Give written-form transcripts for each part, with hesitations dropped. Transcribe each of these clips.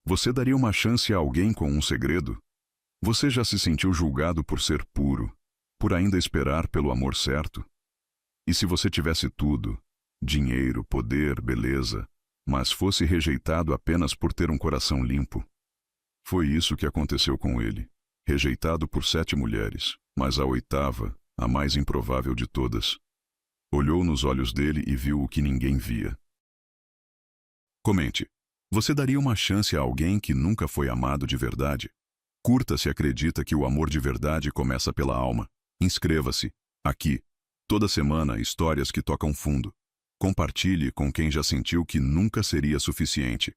Você daria uma chance a alguém com um segredo? Você já se sentiu julgado por ser puro, por ainda esperar pelo amor certo? E se você tivesse tudo, dinheiro, poder, beleza, mas fosse rejeitado apenas por ter um coração limpo? Foi isso que aconteceu com ele. Rejeitado por 7 mulheres, mas a 8ª, a mais improvável de todas, olhou nos olhos dele e viu o que ninguém via. Comente. Você daria uma chance a alguém que nunca foi amado de verdade? Curta se acredita que o amor de verdade começa pela alma. Inscreva-se. Aqui. Toda semana, histórias que tocam fundo. Compartilhe com quem já sentiu que nunca seria suficiente.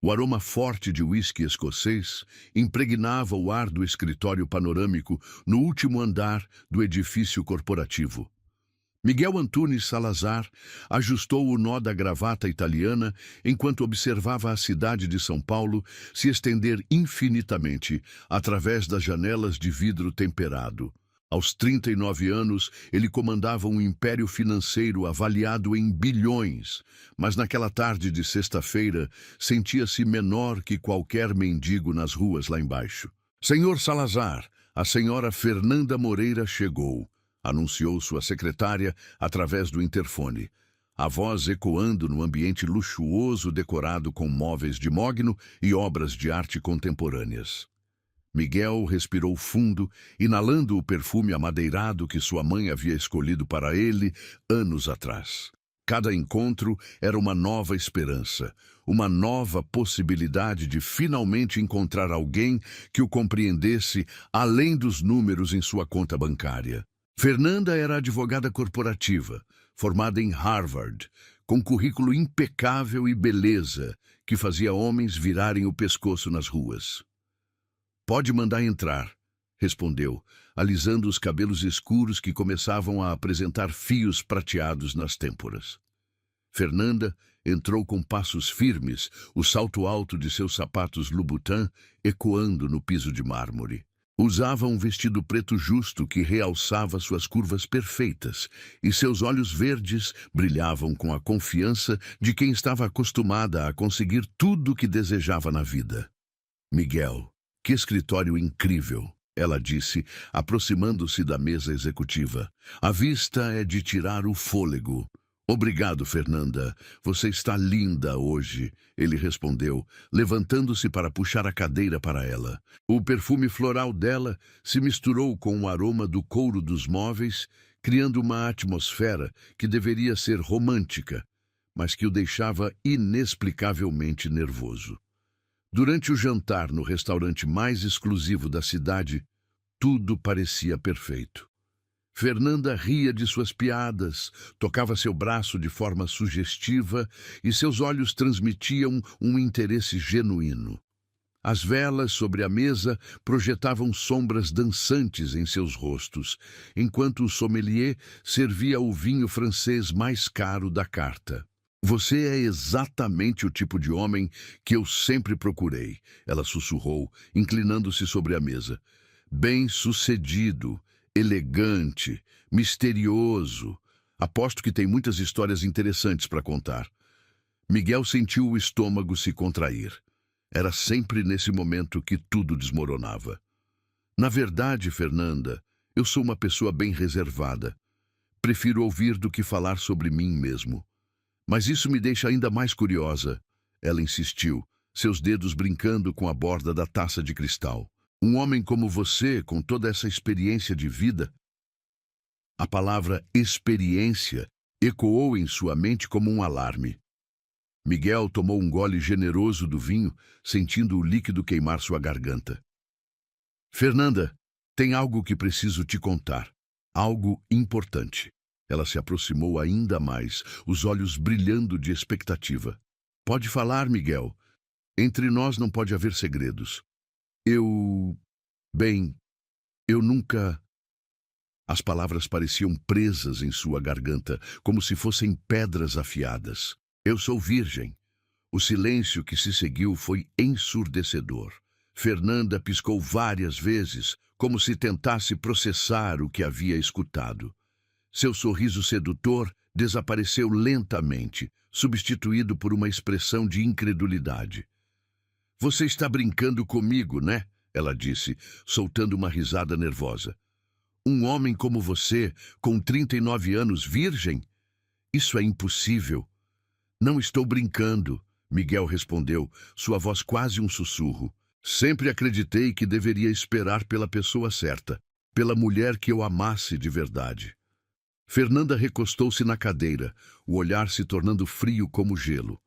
O aroma forte de uísque escocês impregnava o ar do escritório panorâmico no último andar do edifício corporativo. Miguel Antunes Salazar ajustou o nó da gravata italiana enquanto observava a cidade de São Paulo se estender infinitamente através das janelas de vidro temperado. Aos 39 anos, ele comandava um império financeiro avaliado em bilhões, mas naquela tarde de sexta-feira sentia-se menor que qualquer mendigo nas ruas lá embaixo. Senhor Salazar, a senhora Fernanda Moreira chegou, anunciou sua secretária através do interfone. A voz ecoando no ambiente luxuoso decorado com móveis de mogno e obras de arte contemporâneas. Miguel respirou fundo, inalando o perfume amadeirado que sua mãe havia escolhido para ele anos atrás. Cada encontro era uma nova esperança, uma nova possibilidade de finalmente encontrar alguém que o compreendesse além dos números em sua conta bancária. Fernanda era advogada corporativa, formada em Harvard, com currículo impecável e beleza que fazia homens virarem o pescoço nas ruas. "Pode mandar entrar", respondeu, alisando os cabelos escuros que começavam a apresentar fios prateados nas têmporas. Fernanda entrou com passos firmes, o salto alto de seus sapatos Louboutin ecoando no piso de mármore. Usava um vestido preto justo que realçava suas curvas perfeitas, e seus olhos verdes brilhavam com a confiança de quem estava acostumada a conseguir tudo o que desejava na vida. "Miguel, que escritório incrível", ela disse, aproximando-se da mesa executiva. "A vista é de tirar o fôlego." "Obrigado, Fernanda. Você está linda hoje", ele respondeu, levantando-se para puxar a cadeira para ela. O perfume floral dela se misturou com o aroma do couro dos móveis, criando uma atmosfera que deveria ser romântica, mas que o deixava inexplicavelmente nervoso. Durante o jantar no restaurante mais exclusivo da cidade, tudo parecia perfeito. Fernanda ria de suas piadas, tocava seu braço de forma sugestiva e seus olhos transmitiam um interesse genuíno. As velas sobre a mesa projetavam sombras dançantes em seus rostos, enquanto o sommelier servia o vinho francês mais caro da carta. "Você é exatamente o tipo de homem que eu sempre procurei", ela sussurrou, inclinando-se sobre a mesa. "Bem-sucedido, elegante, misterioso. Aposto que tem muitas histórias interessantes para contar." Miguel sentiu o estômago se contrair. Era sempre nesse momento que tudo desmoronava. "Na verdade, Fernanda, eu sou uma pessoa bem reservada. Prefiro ouvir do que falar sobre mim mesmo. Mas isso me deixa ainda mais curiosa", ela insistiu, seus dedos brincando com a borda da taça de cristal. "Um homem como você, com toda essa experiência de vida..." A palavra experiência ecoou em sua mente como um alarme. Miguel tomou um gole generoso do vinho, sentindo o líquido queimar sua garganta. "Fernanda, tem algo que preciso te contar. Algo importante." Ela se aproximou ainda mais, os olhos brilhando de expectativa. "Pode falar, Miguel. Entre nós não pode haver segredos. Bem, eu nunca..." As palavras pareciam presas em sua garganta, como se fossem pedras afiadas. "Eu sou virgem." O silêncio que se seguiu foi ensurdecedor. Fernanda piscou várias vezes, como se tentasse processar o que havia escutado. Seu sorriso sedutor desapareceu lentamente, substituído por uma expressão de incredulidade. Você está brincando comigo, né? Ela disse, soltando uma risada nervosa. Um homem como você, com 39 anos, virgem? Isso é impossível. Não estou brincando, Miguel respondeu, sua voz quase um sussurro. Sempre acreditei que deveria esperar pela pessoa certa, pela mulher que eu amasse de verdade. Fernanda recostou-se na cadeira, o olhar se tornando frio como gelo.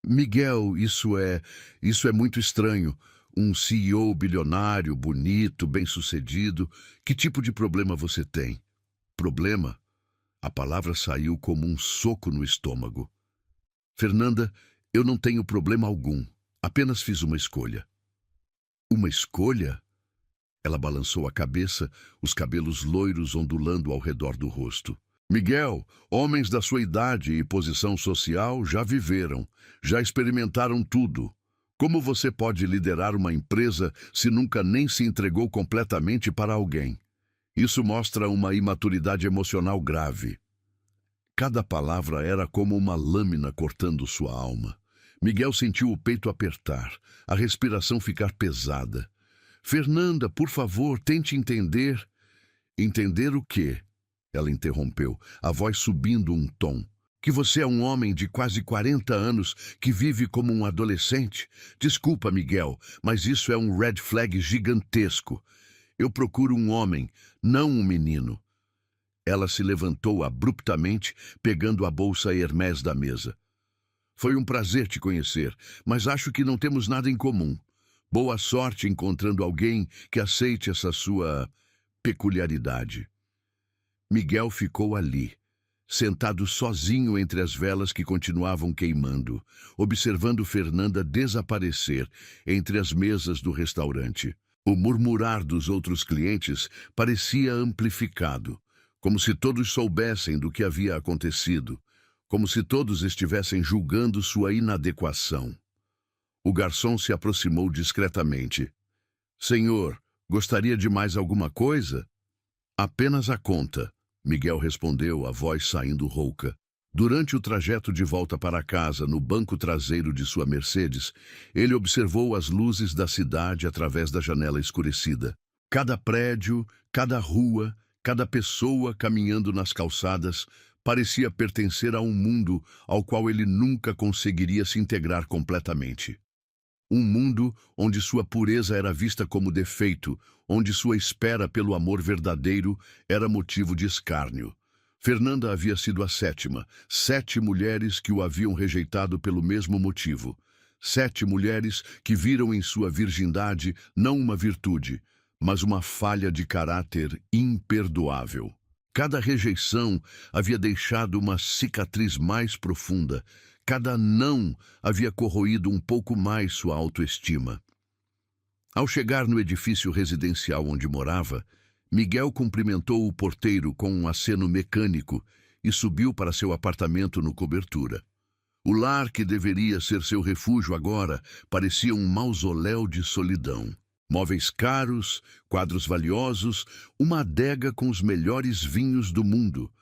Miguel, isso é muito estranho. Um CEO bilionário, bonito, bem-sucedido. Que tipo de problema você tem? Problema? A palavra saiu como um soco no estômago. Fernanda, eu não tenho problema algum. Apenas fiz uma escolha. Uma escolha? Ela balançou a cabeça, os cabelos loiros ondulando ao redor do rosto. Miguel, homens da sua idade e posição social já viveram, já experimentaram tudo. Como você pode liderar uma empresa se nunca nem se entregou completamente para alguém? Isso mostra uma imaturidade emocional grave. Cada palavra era como uma lâmina cortando sua alma. Miguel sentiu o peito apertar, a respiração ficar pesada. Fernanda, por favor, tente entender. Entender o quê? Ela interrompeu, a voz subindo um tom. Que você é um homem de quase 40 anos que vive como um adolescente? Desculpa, Miguel, mas isso é um red flag gigantesco. Eu procuro um homem, não um menino. Ela se levantou abruptamente, pegando a bolsa Hermès da mesa. Foi um prazer te conhecer, mas acho que não temos nada em comum. Boa sorte encontrando alguém que aceite essa sua peculiaridade. Miguel ficou ali, sentado sozinho entre as velas que continuavam queimando, observando Fernanda desaparecer entre as mesas do restaurante. O murmurar dos outros clientes parecia amplificado, como se todos soubessem do que havia acontecido, como se todos estivessem julgando sua inadequação. O garçom se aproximou discretamente. Senhor, gostaria de mais alguma coisa? Apenas a conta, Miguel respondeu, a voz saindo rouca. Durante o trajeto de volta para casa, no banco traseiro de sua Mercedes, ele observou as luzes da cidade através da janela escurecida. Cada prédio, cada rua, cada pessoa caminhando nas calçadas parecia pertencer a um mundo ao qual ele nunca conseguiria se integrar completamente. Um mundo onde sua pureza era vista como defeito, onde sua espera pelo amor verdadeiro era motivo de escárnio. Fernanda havia sido a sétima, 7 mulheres que o haviam rejeitado pelo mesmo motivo. 7 mulheres que viram em sua virgindade não uma virtude, mas uma falha de caráter imperdoável. Cada rejeição havia deixado uma cicatriz mais profunda. Cada não havia corroído um pouco mais sua autoestima. Ao chegar no edifício residencial onde morava, Miguel cumprimentou o porteiro com um aceno mecânico e subiu para seu apartamento no cobertura. O lar que deveria ser seu refúgio agora parecia um mausoléu de solidão. Móveis caros, quadros valiosos, uma adega com os melhores vinhos do mundo.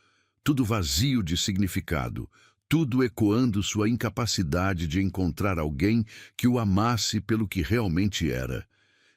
Tudo vazio de significado, tudo ecoando sua incapacidade de encontrar alguém que o amasse pelo que realmente era.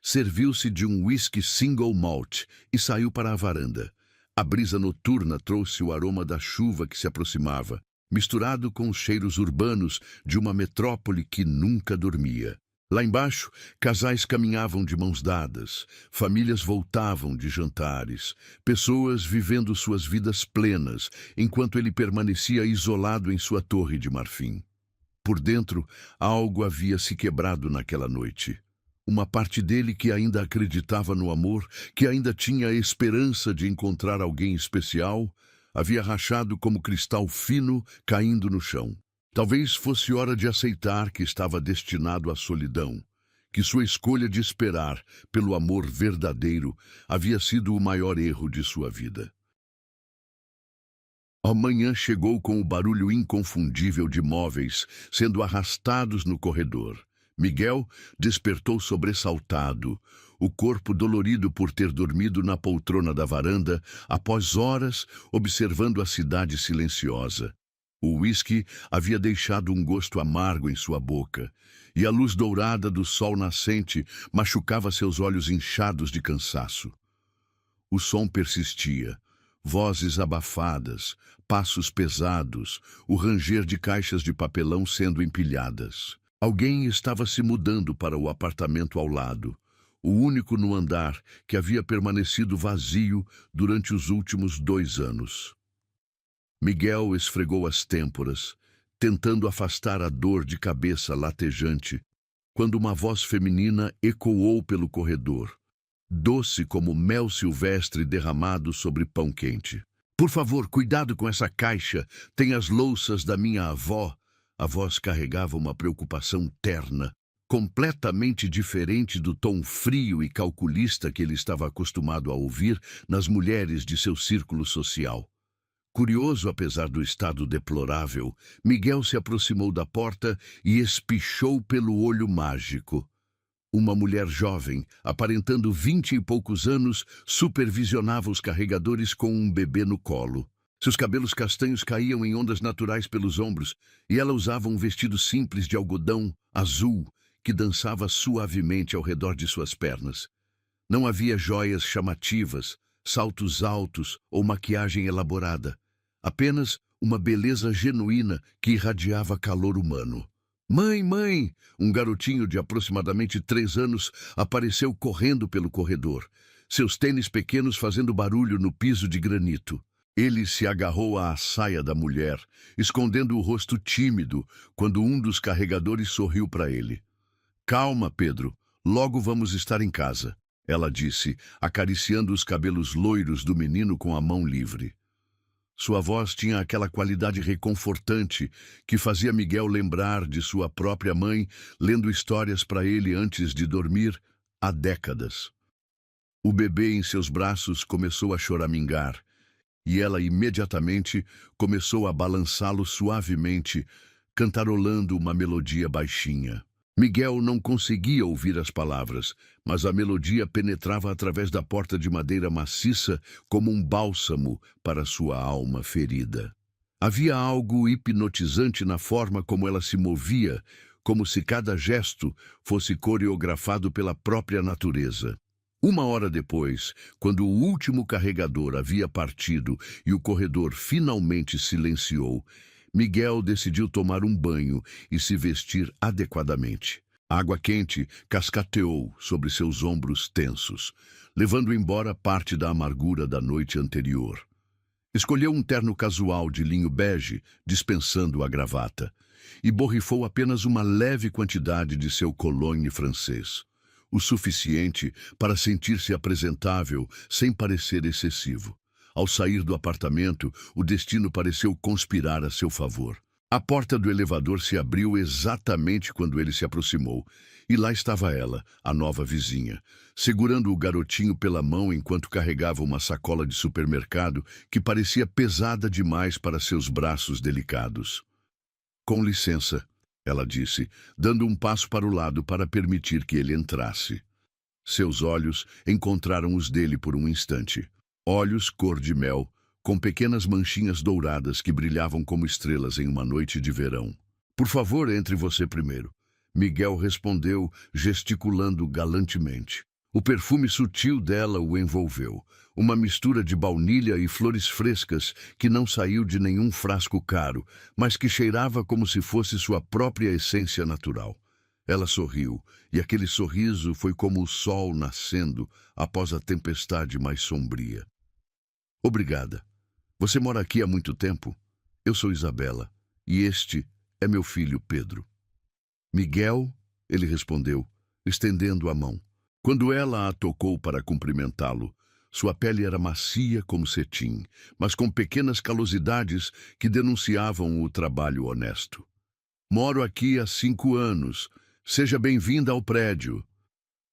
Serviu-se de um whisky single malt e saiu para a varanda. A brisa noturna trouxe o aroma da chuva que se aproximava, misturado com os cheiros urbanos de uma metrópole que nunca dormia. Lá embaixo, casais caminhavam de mãos dadas, famílias voltavam de jantares, pessoas vivendo suas vidas plenas, enquanto ele permanecia isolado em sua torre de marfim. Por dentro, algo havia se quebrado naquela noite. Uma parte dele que ainda acreditava no amor, que ainda tinha a esperança de encontrar alguém especial, havia rachado como cristal fino caindo no chão. Talvez fosse hora de aceitar que estava destinado à solidão, que sua escolha de esperar pelo amor verdadeiro havia sido o maior erro de sua vida. A manhã chegou com o barulho inconfundível de móveis sendo arrastados no corredor. Miguel despertou sobressaltado, o corpo dolorido por ter dormido na poltrona da varanda após horas observando a cidade silenciosa. O uísque havia deixado um gosto amargo em sua boca, e a luz dourada do sol nascente machucava seus olhos inchados de cansaço. O som persistia. Vozes abafadas, passos pesados, o ranger de caixas de papelão sendo empilhadas. Alguém estava se mudando para o apartamento ao lado, o único no andar que havia permanecido vazio durante os últimos 2 anos. Miguel esfregou as têmporas, tentando afastar a dor de cabeça latejante, quando uma voz feminina ecoou pelo corredor, doce como mel silvestre derramado sobre pão quente. Por favor, cuidado com essa caixa, tem as louças da minha avó. A voz carregava uma preocupação terna, completamente diferente do tom frio e calculista que ele estava acostumado a ouvir nas mulheres de seu círculo social. Curioso apesar do estado deplorável, Miguel se aproximou da porta e espichou pelo olho mágico. Uma mulher jovem, aparentando 20 e poucos anos, supervisionava os carregadores com um bebê no colo. Seus cabelos castanhos caíam em ondas naturais pelos ombros, e ela usava um vestido simples de algodão azul que dançava suavemente ao redor de suas pernas. Não havia joias chamativas, saltos altos ou maquiagem elaborada. Apenas uma beleza genuína que irradiava calor humano. Mãe, mãe! Um garotinho de aproximadamente 3 anos apareceu correndo pelo corredor, seus tênis pequenos fazendo barulho no piso de granito. Ele se agarrou à saia da mulher, escondendo o rosto tímido, quando um dos carregadores sorriu para ele. Calma, Pedro, logo vamos estar em casa, ela disse, acariciando os cabelos loiros do menino com a mão livre. Sua voz tinha aquela qualidade reconfortante que fazia Miguel lembrar de sua própria mãe lendo histórias para ele antes de dormir há décadas. O bebê em seus braços começou a choramingar, e ela imediatamente começou a balançá-lo suavemente, cantarolando uma melodia baixinha. Miguel não conseguia ouvir as palavras, mas a melodia penetrava através da porta de madeira maciça como um bálsamo para sua alma ferida. Havia algo hipnotizante na forma como ela se movia, como se cada gesto fosse coreografado pela própria natureza. 1 hora depois, quando o último carregador havia partido e o corredor finalmente silenciou, Miguel decidiu tomar um banho e se vestir adequadamente. A água quente cascateou sobre seus ombros tensos, levando embora parte da amargura da noite anterior. Escolheu um terno casual de linho bege, dispensando a gravata, e borrifou apenas uma leve quantidade de seu cologne francês, o suficiente para sentir-se apresentável sem parecer excessivo. Ao sair do apartamento, o destino pareceu conspirar a seu favor. A porta do elevador se abriu exatamente quando ele se aproximou, e lá estava ela, a nova vizinha, segurando o garotinho pela mão enquanto carregava uma sacola de supermercado que parecia pesada demais para seus braços delicados. Com licença, ela disse, dando um passo para o lado para permitir que ele entrasse. Seus olhos encontraram os dele por um instante. Olhos cor de mel, com pequenas manchinhas douradas que brilhavam como estrelas em uma noite de verão. Por favor, entre você primeiro. Miguel respondeu, gesticulando galantemente. O perfume sutil dela o envolveu, uma mistura de baunilha e flores frescas que não saiu de nenhum frasco caro, mas que cheirava como se fosse sua própria essência natural. Ela sorriu, e aquele sorriso foi como o sol nascendo após a tempestade mais sombria. Obrigada. Você mora aqui há muito tempo? Eu sou Isabela, e este é meu filho Pedro. Miguel, ele respondeu, estendendo a mão. Quando ela a tocou para cumprimentá-lo, sua pele era macia como cetim, mas com pequenas calosidades que denunciavam o trabalho honesto. Moro aqui há 5 anos. Seja bem-vinda ao prédio.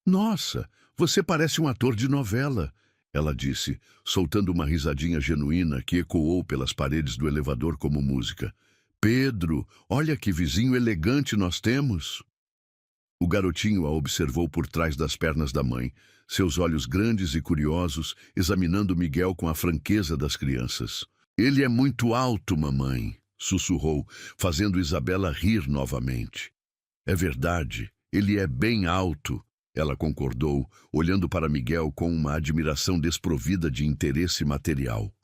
Nossa, você parece um ator de novela, ela disse, soltando uma risadinha genuína que ecoou pelas paredes do elevador como música. Pedro, olha que vizinho elegante nós temos. O garotinho a observou por trás das pernas da mãe, seus olhos grandes e curiosos, examinando Miguel com a franqueza das crianças. Ele é muito alto, mamãe, sussurrou, fazendo Isabela rir novamente. É verdade, ele é bem alto, ela concordou, olhando para Miguel com uma admiração desprovida de interesse material.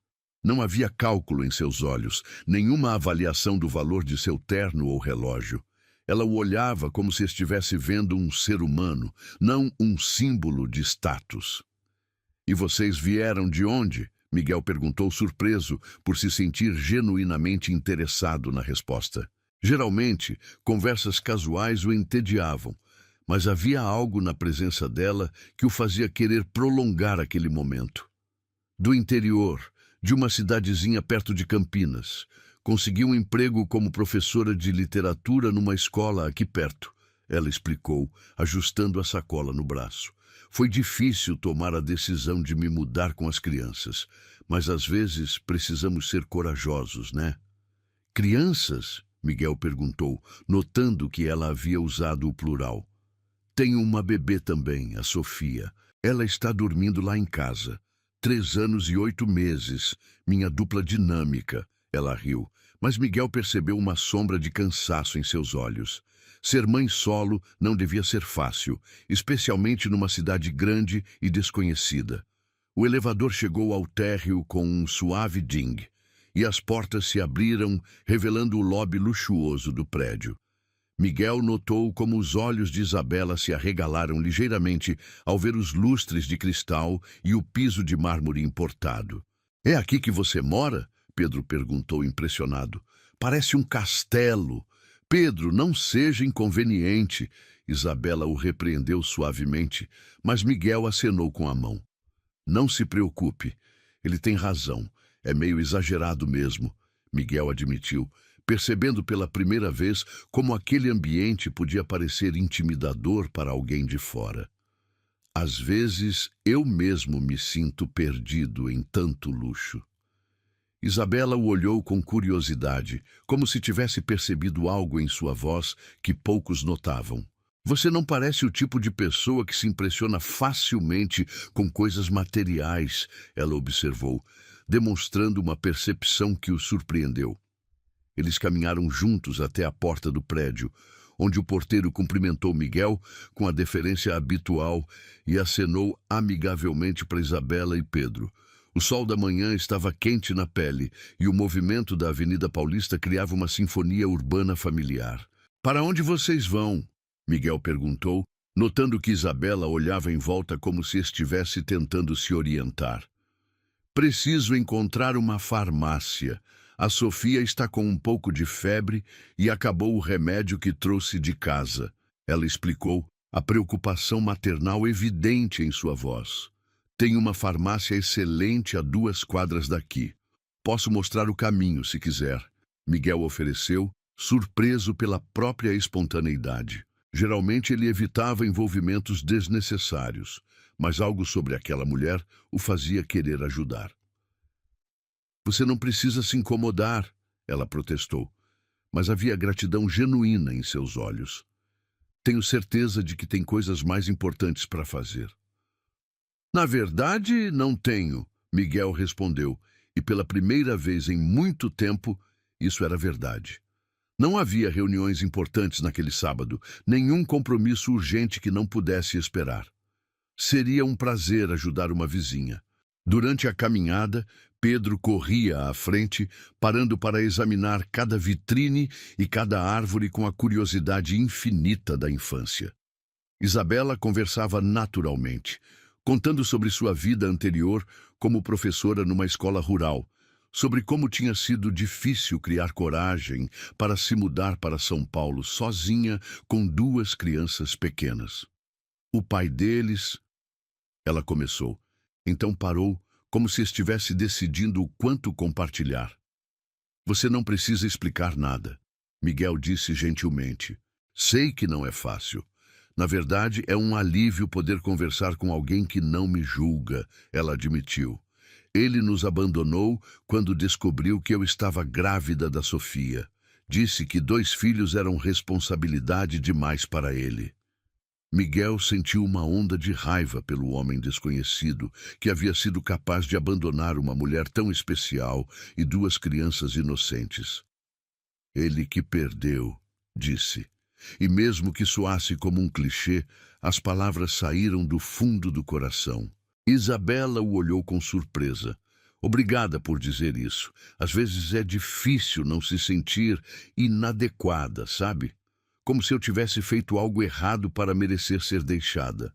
Não havia cálculo em seus olhos, nenhuma avaliação do valor de seu terno ou relógio. Ela o olhava como se estivesse vendo um ser humano, não um símbolo de status. E vocês vieram de onde? Miguel perguntou, surpreso por se sentir genuinamente interessado na resposta. Geralmente, conversas casuais o entediavam, mas havia algo na presença dela que o fazia querer prolongar aquele momento. Do interior, de uma cidadezinha perto de Campinas. Conseguiu um emprego como professora de literatura numa escola aqui perto, ela explicou, ajustando a sacola no braço. Foi difícil tomar a decisão de me mudar com as crianças, mas às vezes precisamos ser corajosos, né? Crianças? Miguel perguntou, notando que ela havia usado o plural. Tenho uma bebê também, a Sofia. Ela está dormindo lá em casa. 3 anos e 8 meses, minha dupla dinâmica. Ela riu, mas Miguel percebeu uma sombra de cansaço em seus olhos. Ser mãe solo não devia ser fácil, especialmente numa cidade grande e desconhecida. O elevador chegou ao térreo com um suave ding, e as portas se abriram, revelando o lobby luxuoso do prédio. Miguel notou como os olhos de Isabela se arregalaram ligeiramente ao ver os lustres de cristal e o piso de mármore importado. É aqui que você mora? Pedro perguntou impressionado. Parece um castelo. Pedro, não seja inconveniente. Isabela o repreendeu suavemente, mas Miguel acenou com a mão. Não se preocupe. Ele tem razão. É meio exagerado mesmo, Miguel admitiu, percebendo pela primeira vez como aquele ambiente podia parecer intimidador para alguém de fora. Às vezes, eu mesmo me sinto perdido em tanto luxo. Isabela o olhou com curiosidade, como se tivesse percebido algo em sua voz que poucos notavam. Você não parece o tipo de pessoa que se impressiona facilmente com coisas materiais, ela observou, demonstrando uma percepção que o surpreendeu. Eles caminharam juntos até a porta do prédio, onde o porteiro cumprimentou Miguel com a deferência habitual e acenou amigavelmente para Isabela e Pedro. O sol da manhã estava quente na pele e o movimento da Avenida Paulista criava uma sinfonia urbana familiar. Para onde vocês vão? Miguel perguntou, notando que Isabela olhava em volta como se estivesse tentando se orientar. Preciso encontrar uma farmácia. A Sofia está com um pouco de febre e acabou o remédio que trouxe de casa. Ela explicou, a preocupação maternal evidente em sua voz. Tem uma farmácia excelente a 2 quadras daqui. Posso mostrar o caminho, se quiser. Miguel ofereceu, surpreso pela própria espontaneidade. Geralmente ele evitava envolvimentos desnecessários, mas algo sobre aquela mulher o fazia querer ajudar. Você não precisa se incomodar, ela protestou, mas havia gratidão genuína em seus olhos. Tenho certeza de que tem coisas mais importantes para fazer. Na verdade, não tenho, Miguel respondeu, e pela primeira vez em muito tempo, isso era verdade. Não havia reuniões importantes naquele sábado, nenhum compromisso urgente que não pudesse esperar. Seria um prazer ajudar uma vizinha. Durante a caminhada, Pedro corria à frente, parando para examinar cada vitrine e cada árvore com a curiosidade infinita da infância. Isabela conversava naturalmente, contando sobre sua vida anterior como professora numa escola rural, sobre como tinha sido difícil criar coragem para se mudar para São Paulo sozinha com 2 crianças pequenas. O pai deles... Ela começou, então parou, como se estivesse decidindo o quanto compartilhar. Você não precisa explicar nada, Miguel disse gentilmente. Sei que não é fácil. Na verdade, é um alívio poder conversar com alguém que não me julga, ela admitiu. Ele nos abandonou quando descobriu que eu estava grávida da Sofia. Disse que 2 filhos eram responsabilidade demais para ele. Miguel sentiu uma onda de raiva pelo homem desconhecido que havia sido capaz de abandonar uma mulher tão especial e duas crianças inocentes. Ele que perdeu, disse. E mesmo que soasse como um clichê, as palavras saíram do fundo do coração. Isabela o olhou com surpresa. Obrigada por dizer isso. Às vezes é difícil não se sentir inadequada, sabe? Como se eu tivesse feito algo errado para merecer ser deixada.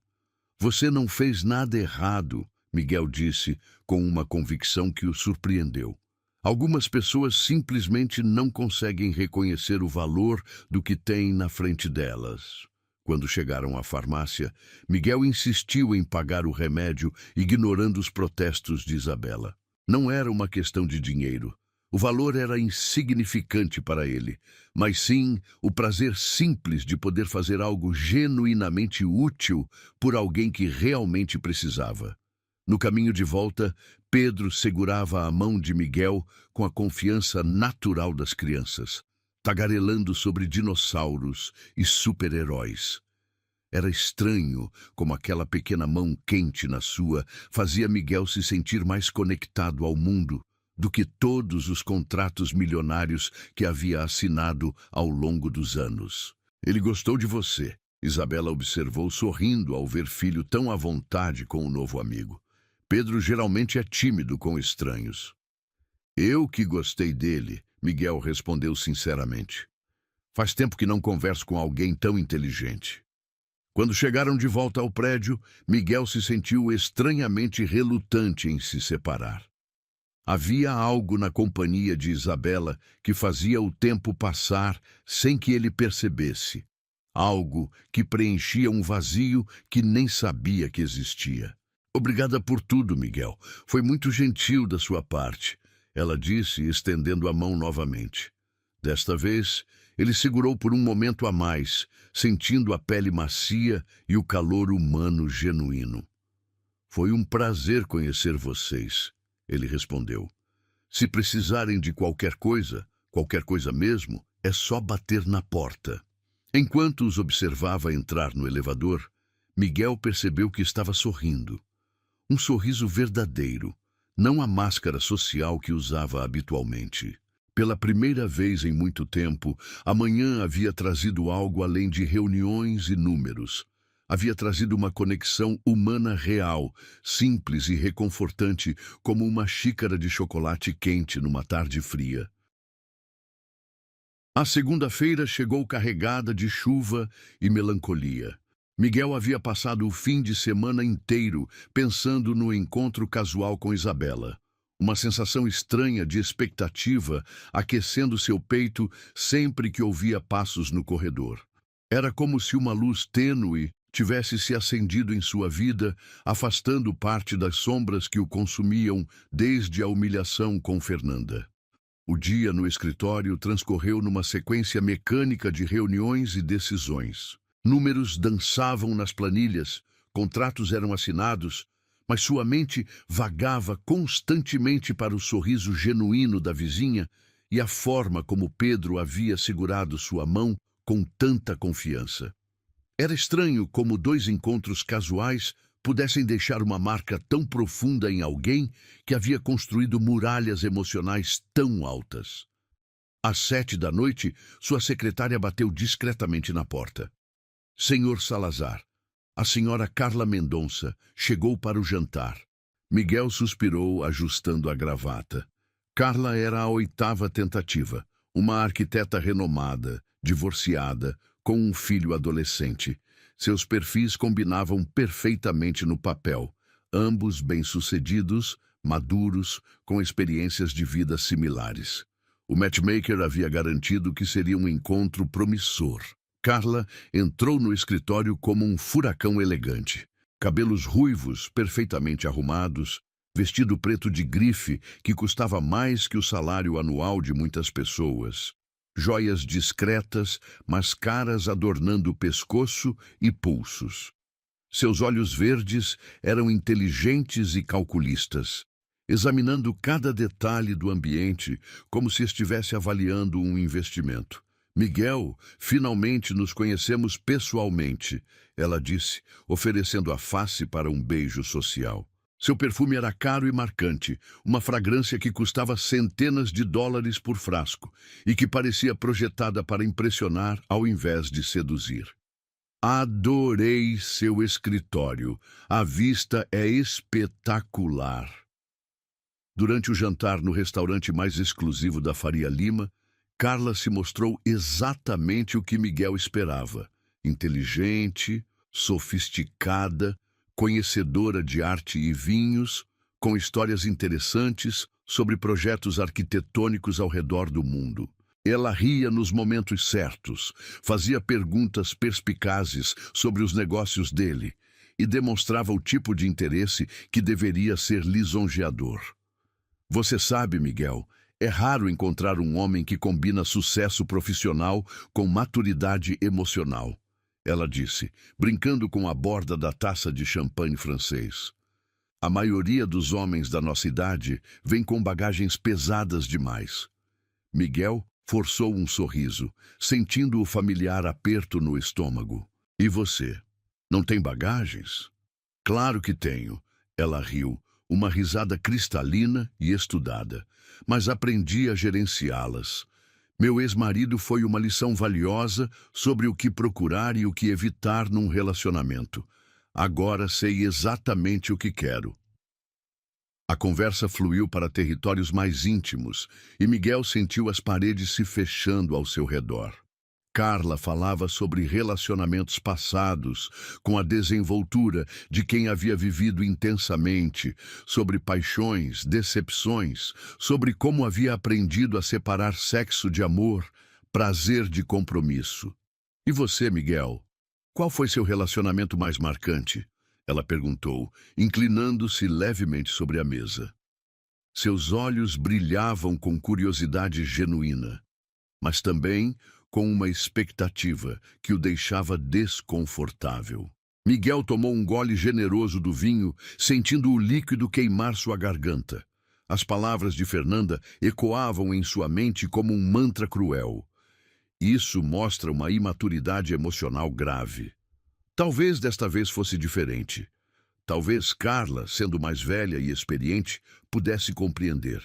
Você não fez nada errado, Miguel disse, com uma convicção que o surpreendeu. Algumas pessoas simplesmente não conseguem reconhecer o valor do que têm na frente delas. Quando chegaram à farmácia, Miguel insistiu em pagar o remédio, ignorando os protestos de Isabela. Não era uma questão de dinheiro. O valor era insignificante para ele, mas sim o prazer simples de poder fazer algo genuinamente útil por alguém que realmente precisava. No caminho de volta, Pedro segurava a mão de Miguel com a confiança natural das crianças, tagarelando sobre dinossauros e super-heróis. Era estranho como aquela pequena mão quente na sua fazia Miguel se sentir mais conectado ao mundo do que todos os contratos milionários que havia assinado ao longo dos anos. Ele gostou de você, Isabela observou sorrindo ao ver filho tão à vontade com o novo amigo. Pedro geralmente é tímido com estranhos. Eu que gostei dele, Miguel respondeu sinceramente. Faz tempo que não converso com alguém tão inteligente. Quando chegaram de volta ao prédio, Miguel se sentiu estranhamente relutante em se separar. Havia algo na companhia de Isabela que fazia o tempo passar sem que ele percebesse. Algo que preenchia um vazio que nem sabia que existia. Obrigada por tudo, Miguel. Foi muito gentil da sua parte, ela disse, estendendo a mão novamente. Desta vez, ele segurou por um momento a mais, sentindo a pele macia e o calor humano genuíno. Foi um prazer conhecer vocês, ele respondeu. Se precisarem de qualquer coisa mesmo, é só bater na porta. Enquanto os observava entrar no elevador, Miguel percebeu que estava sorrindo. Um sorriso verdadeiro, não a máscara social que usava habitualmente. Pela primeira vez em muito tempo, a manhã havia trazido algo além de reuniões e números. Havia trazido uma conexão humana real, simples e reconfortante, como uma xícara de chocolate quente numa tarde fria. A segunda-feira chegou carregada de chuva e melancolia. Miguel havia passado o fim de semana inteiro pensando no encontro casual com Isabela. Uma sensação estranha de expectativa aquecendo seu peito sempre que ouvia passos no corredor. Era como se uma luz tênue tivesse se acendido em sua vida, afastando parte das sombras que o consumiam desde a humilhação com Fernanda. O dia no escritório transcorreu numa sequência mecânica de reuniões e decisões. Números dançavam nas planilhas, contratos eram assinados, mas sua mente vagava constantemente para o sorriso genuíno da vizinha e a forma como Pedro havia segurado sua mão com tanta confiança. Era estranho como dois encontros casuais pudessem deixar uma marca tão profunda em alguém que havia construído muralhas emocionais tão altas. Às 7 da noite, sua secretária bateu discretamente na porta. Senhor Salazar, a senhora Carla Mendonça chegou para o jantar. Miguel suspirou, ajustando a gravata. Carla era a 8ª tentativa, uma arquiteta renomada, divorciada, com um filho adolescente. Seus perfis combinavam perfeitamente no papel, ambos bem-sucedidos, maduros, com experiências de vida similares. O matchmaker havia garantido que seria um encontro promissor. Carla entrou no escritório como um furacão elegante. Cabelos ruivos, perfeitamente arrumados, vestido preto de grife que custava mais que o salário anual de muitas pessoas. Joias discretas, mas caras adornando o pescoço e pulsos. Seus olhos verdes eram inteligentes e calculistas, examinando cada detalhe do ambiente como se estivesse avaliando um investimento. Miguel, finalmente nos conhecemos pessoalmente, ela disse, oferecendo a face para um beijo social. Seu perfume era caro e marcante, uma fragrância que custava centenas de dólares por frasco e que parecia projetada para impressionar ao invés de seduzir. Adorei seu escritório. A vista é espetacular. Durante o jantar no restaurante mais exclusivo da Faria Lima, Carla se mostrou exatamente o que Miguel esperava. Inteligente, sofisticada, conhecedora de arte e vinhos, com histórias interessantes sobre projetos arquitetônicos ao redor do mundo. Ela ria nos momentos certos, fazia perguntas perspicazes sobre os negócios dele e demonstrava o tipo de interesse que deveria ser lisonjeador. Você sabe, Miguel, é raro encontrar um homem que combina sucesso profissional com maturidade emocional, ela disse, brincando com a borda da taça de champanhe francês. A maioria dos homens da nossa idade vem com bagagens pesadas demais. Miguel forçou um sorriso, sentindo o familiar aperto no estômago. E você? Não tem bagagens? Claro que tenho, ela riu, uma risada cristalina e estudada, mas aprendi a gerenciá-las. Meu ex-marido foi uma lição valiosa sobre o que procurar e o que evitar num relacionamento. Agora sei exatamente o que quero. A conversa fluiu para territórios mais íntimos e Miguel sentiu as paredes se fechando ao seu redor. Carla falava sobre relacionamentos passados, com a desenvoltura de quem havia vivido intensamente, sobre paixões, decepções, sobre como havia aprendido a separar sexo de amor, prazer de compromisso. E você, Miguel? Qual foi seu relacionamento mais marcante? Ela perguntou, inclinando-se levemente sobre a mesa. Seus olhos brilhavam com curiosidade genuína, mas também com uma expectativa que o deixava desconfortável. Miguel tomou um gole generoso do vinho, sentindo o líquido queimar sua garganta. As palavras de Fernanda ecoavam em sua mente como um mantra cruel. Isso mostra uma imaturidade emocional grave. Talvez desta vez fosse diferente. Talvez Carla, sendo mais velha e experiente, pudesse compreender.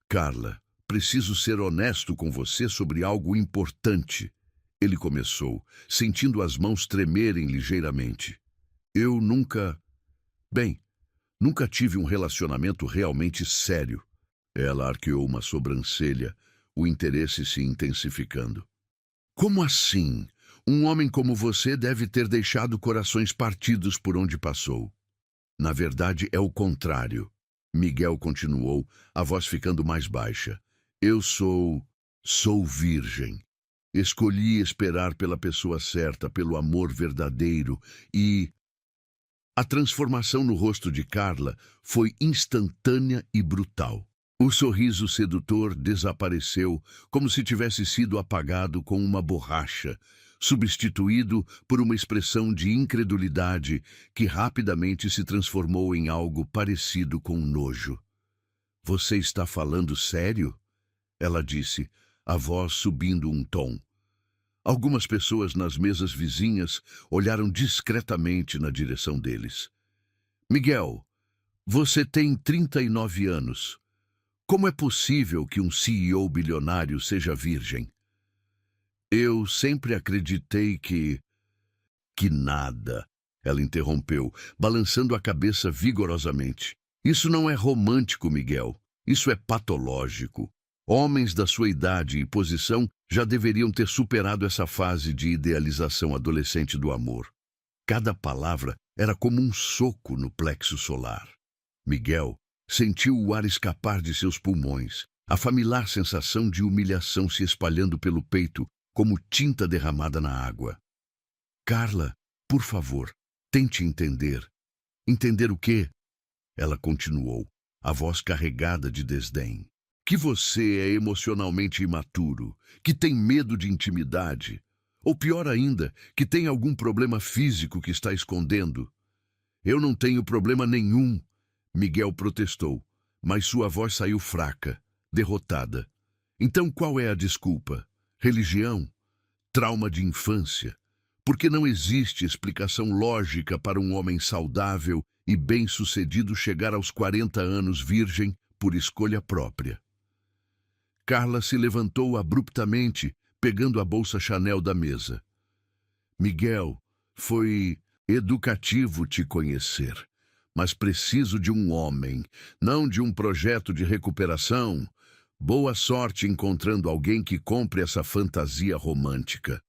Carla, preciso ser honesto com você sobre algo importante. Ele começou, sentindo as mãos tremerem ligeiramente. Eu nunca tive um relacionamento realmente sério. Ela arqueou uma sobrancelha, o interesse se intensificando. Como assim? Um homem como você deve ter deixado corações partidos por onde passou. Na verdade, é o contrário. Miguel continuou, a voz ficando mais baixa. Eu sou virgem. Escolhi esperar pela pessoa certa, pelo amor verdadeiro e... A transformação no rosto de Carla foi instantânea e brutal. O sorriso sedutor desapareceu como se tivesse sido apagado com uma borracha, substituído por uma expressão de incredulidade que rapidamente se transformou em algo parecido com nojo. Você está falando sério? Ela disse, a voz subindo um tom. Algumas pessoas nas mesas vizinhas olharam discretamente na direção deles. Miguel, você tem 39 anos. Como é possível que um CEO bilionário seja virgem? Eu sempre acreditei que nada, ela interrompeu, balançando a cabeça vigorosamente. Isso não é romântico, Miguel. Isso é patológico. Homens da sua idade e posição já deveriam ter superado essa fase de idealização adolescente do amor. Cada palavra era como um soco no plexo solar. Miguel sentiu o ar escapar de seus pulmões, a familiar sensação de humilhação se espalhando pelo peito como tinta derramada na água. Carla, por favor, tente entender. Entender o quê? Ela continuou, a voz carregada de desdém. Que você é emocionalmente imaturo, que tem medo de intimidade, ou pior ainda, que tem algum problema físico que está escondendo. Eu não tenho problema nenhum, Miguel protestou, mas sua voz saiu fraca, derrotada. Então qual é a desculpa? Religião? trauma de infância, porque não existe explicação lógica para um homem saudável e bem-sucedido chegar aos 40 anos virgem por escolha própria. Carla se levantou abruptamente, pegando a bolsa Chanel da mesa. Miguel, foi educativo te conhecer, mas preciso de um homem, não de um projeto de recuperação. Boa sorte encontrando alguém que compre essa fantasia romântica.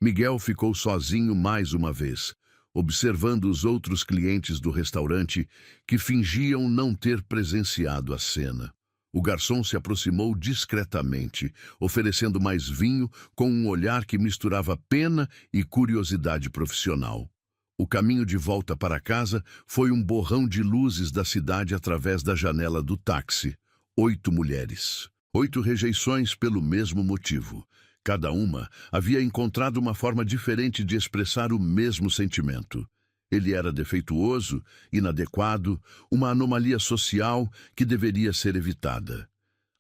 Miguel ficou sozinho mais uma vez, observando os outros clientes do restaurante que fingiam não ter presenciado a cena. O garçom se aproximou discretamente, oferecendo mais vinho com um olhar que misturava pena e curiosidade profissional. O caminho de volta para casa foi um borrão de luzes da cidade através da janela do táxi. 8 mulheres. 8 rejeições pelo mesmo motivo. Cada uma havia encontrado uma forma diferente de expressar o mesmo sentimento. Ele era defeituoso, inadequado, uma anomalia social que deveria ser evitada.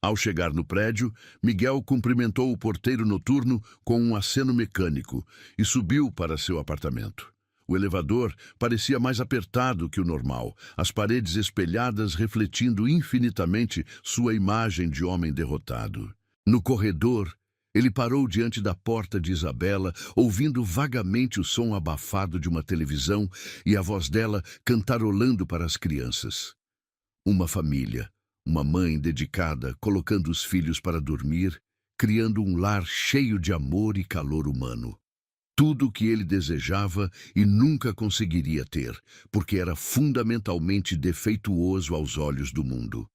Ao chegar no prédio, Miguel cumprimentou o porteiro noturno com um aceno mecânico e subiu para seu apartamento. O elevador parecia mais apertado que o normal, as paredes espelhadas refletindo infinitamente sua imagem de homem derrotado. No corredor, ele parou diante da porta de Isabela, ouvindo vagamente o som abafado de uma televisão e a voz dela cantarolando para as crianças. Uma família, uma mãe dedicada, colocando os filhos para dormir, criando um lar cheio de amor e calor humano. Tudo o que ele desejava e nunca conseguiria ter, porque era fundamentalmente defeituoso aos olhos do mundo.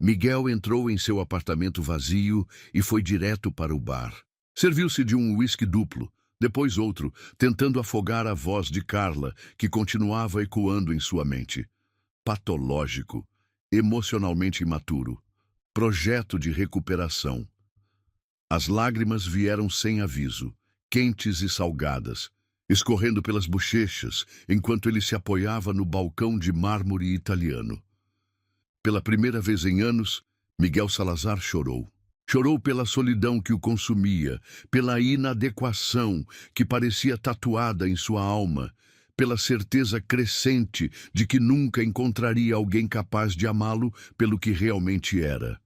Miguel entrou em seu apartamento vazio e foi direto para o bar. Serviu-se de um uísque duplo, depois outro, tentando afogar a voz de Carla, que continuava ecoando em sua mente. Patológico, emocionalmente imaturo, projeto de recuperação. As lágrimas vieram sem aviso, quentes e salgadas, escorrendo pelas bochechas, enquanto ele se apoiava no balcão de mármore italiano. Pela primeira vez em anos, Miguel Salazar chorou. Chorou pela solidão que o consumia, pela inadequação que parecia tatuada em sua alma, pela certeza crescente de que nunca encontraria alguém capaz de amá-lo pelo que realmente era.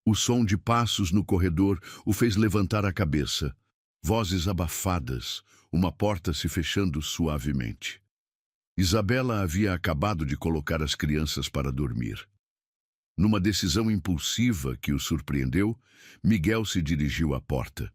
O som de passos no corredor o fez levantar a cabeça. Vozes abafadas, uma porta se fechando suavemente. Isabela havia acabado de colocar as crianças para dormir. Numa decisão impulsiva que o surpreendeu, Miguel se dirigiu à porta.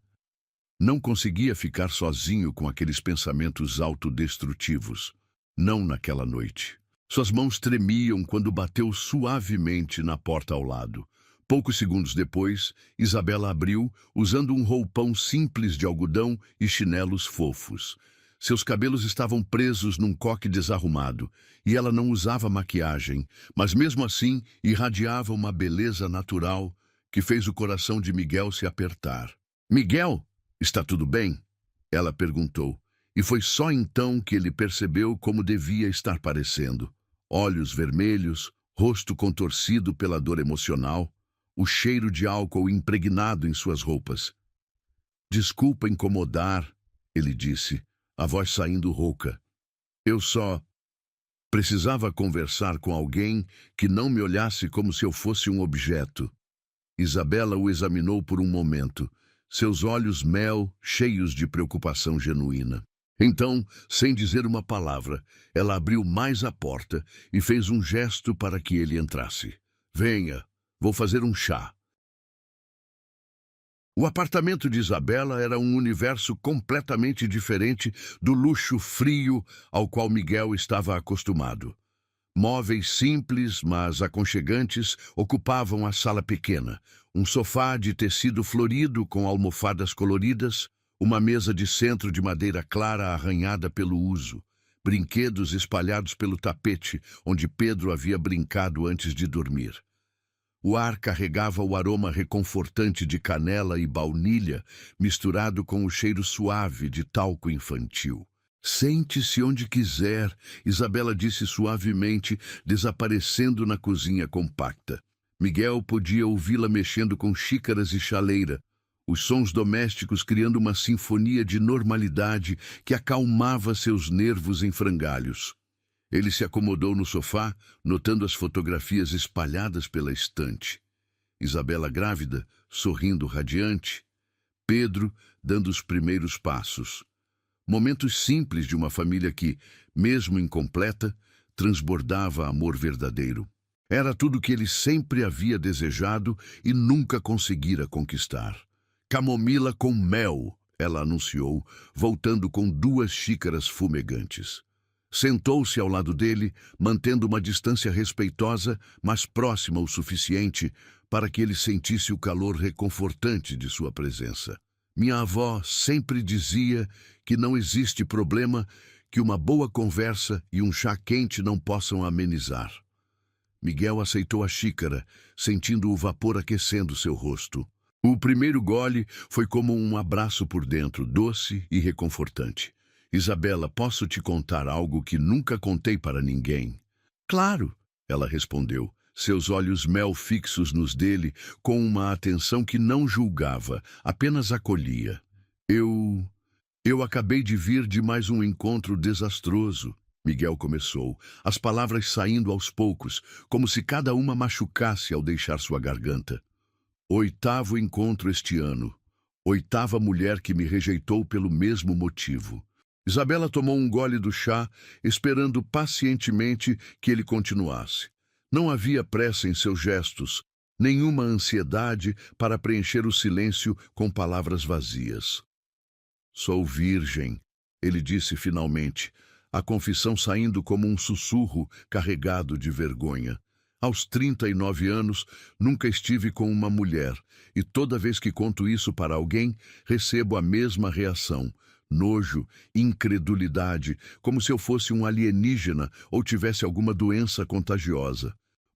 Não conseguia ficar sozinho com aqueles pensamentos autodestrutivos. Não naquela noite. Suas mãos tremiam quando bateu suavemente na porta ao lado. Poucos segundos depois, Isabela abriu, usando um roupão simples de algodão e chinelos fofos. Seus cabelos estavam presos num coque desarrumado, e ela não usava maquiagem, mas mesmo assim irradiava uma beleza natural que fez o coração de Miguel se apertar. "Miguel, está tudo bem?" ela perguntou, e foi só então que ele percebeu como devia estar parecendo. Olhos vermelhos, rosto contorcido pela dor emocional, o cheiro de álcool impregnado em suas roupas. "Desculpa incomodar", ele disse, a voz saindo rouca. "Eu só precisava conversar com alguém que não me olhasse como se eu fosse um objeto." Isabela o examinou por um momento, seus olhos mel cheios de preocupação genuína. Então, sem dizer uma palavra, ela abriu mais a porta e fez um gesto para que ele entrasse. "Venha. Vou fazer um chá." O apartamento de Isabela era um universo completamente diferente do luxo frio ao qual Miguel estava acostumado. Móveis simples, mas aconchegantes, ocupavam a sala pequena. Um sofá de tecido florido com almofadas coloridas, uma mesa de centro de madeira clara arranhada pelo uso, brinquedos espalhados pelo tapete onde Pedro havia brincado antes de dormir. O ar carregava o aroma reconfortante de canela e baunilha, misturado com o cheiro suave de talco infantil. "Sente-se onde quiser", Isabela disse suavemente, desaparecendo na cozinha compacta. Miguel podia ouvi-la mexendo com xícaras e chaleira. os sons domésticos criando uma sinfonia de normalidade que acalmava seus nervos em frangalhos. Ele se acomodou no sofá, notando as fotografias espalhadas pela estante. Isabela grávida, sorrindo radiante. Pedro dando os primeiros passos. Momentos simples de uma família que, mesmo incompleta, transbordava amor verdadeiro. Era tudo o que ele sempre havia desejado e nunca conseguira conquistar. Camomila com mel, ela anunciou, voltando com 2 xícaras fumegantes. Sentou-se ao lado dele, mantendo uma distância respeitosa, mas próxima o suficiente para que ele sentisse o calor reconfortante de sua presença. Minha avó sempre dizia que não existe problema que uma boa conversa e um chá quente não possam amenizar. Miguel aceitou a xícara, sentindo o vapor aquecendo seu rosto. O primeiro gole foi como um abraço por dentro, doce e reconfortante. Isabela, posso te contar algo que nunca contei para ninguém? Claro, ela respondeu, seus olhos mel fixos nos dele, com uma atenção que não julgava, apenas acolhia. Eu acabei de vir de mais um encontro desastroso. Miguel começou, as palavras saindo aos poucos, como se cada uma machucasse ao deixar sua garganta. 8º encontro este ano. 8ª mulher que me rejeitou pelo mesmo motivo. Isabela tomou um gole do chá, esperando pacientemente que ele continuasse. Não havia pressa em seus gestos, nenhuma ansiedade para preencher o silêncio com palavras vazias. Sou virgem, ele disse finalmente, a confissão saindo como um sussurro carregado de vergonha. Aos 39 anos, nunca estive com uma mulher, e toda vez que conto isso para alguém, recebo a mesma reação. Nojo, incredulidade, como se eu fosse um alienígena ou tivesse alguma doença contagiosa.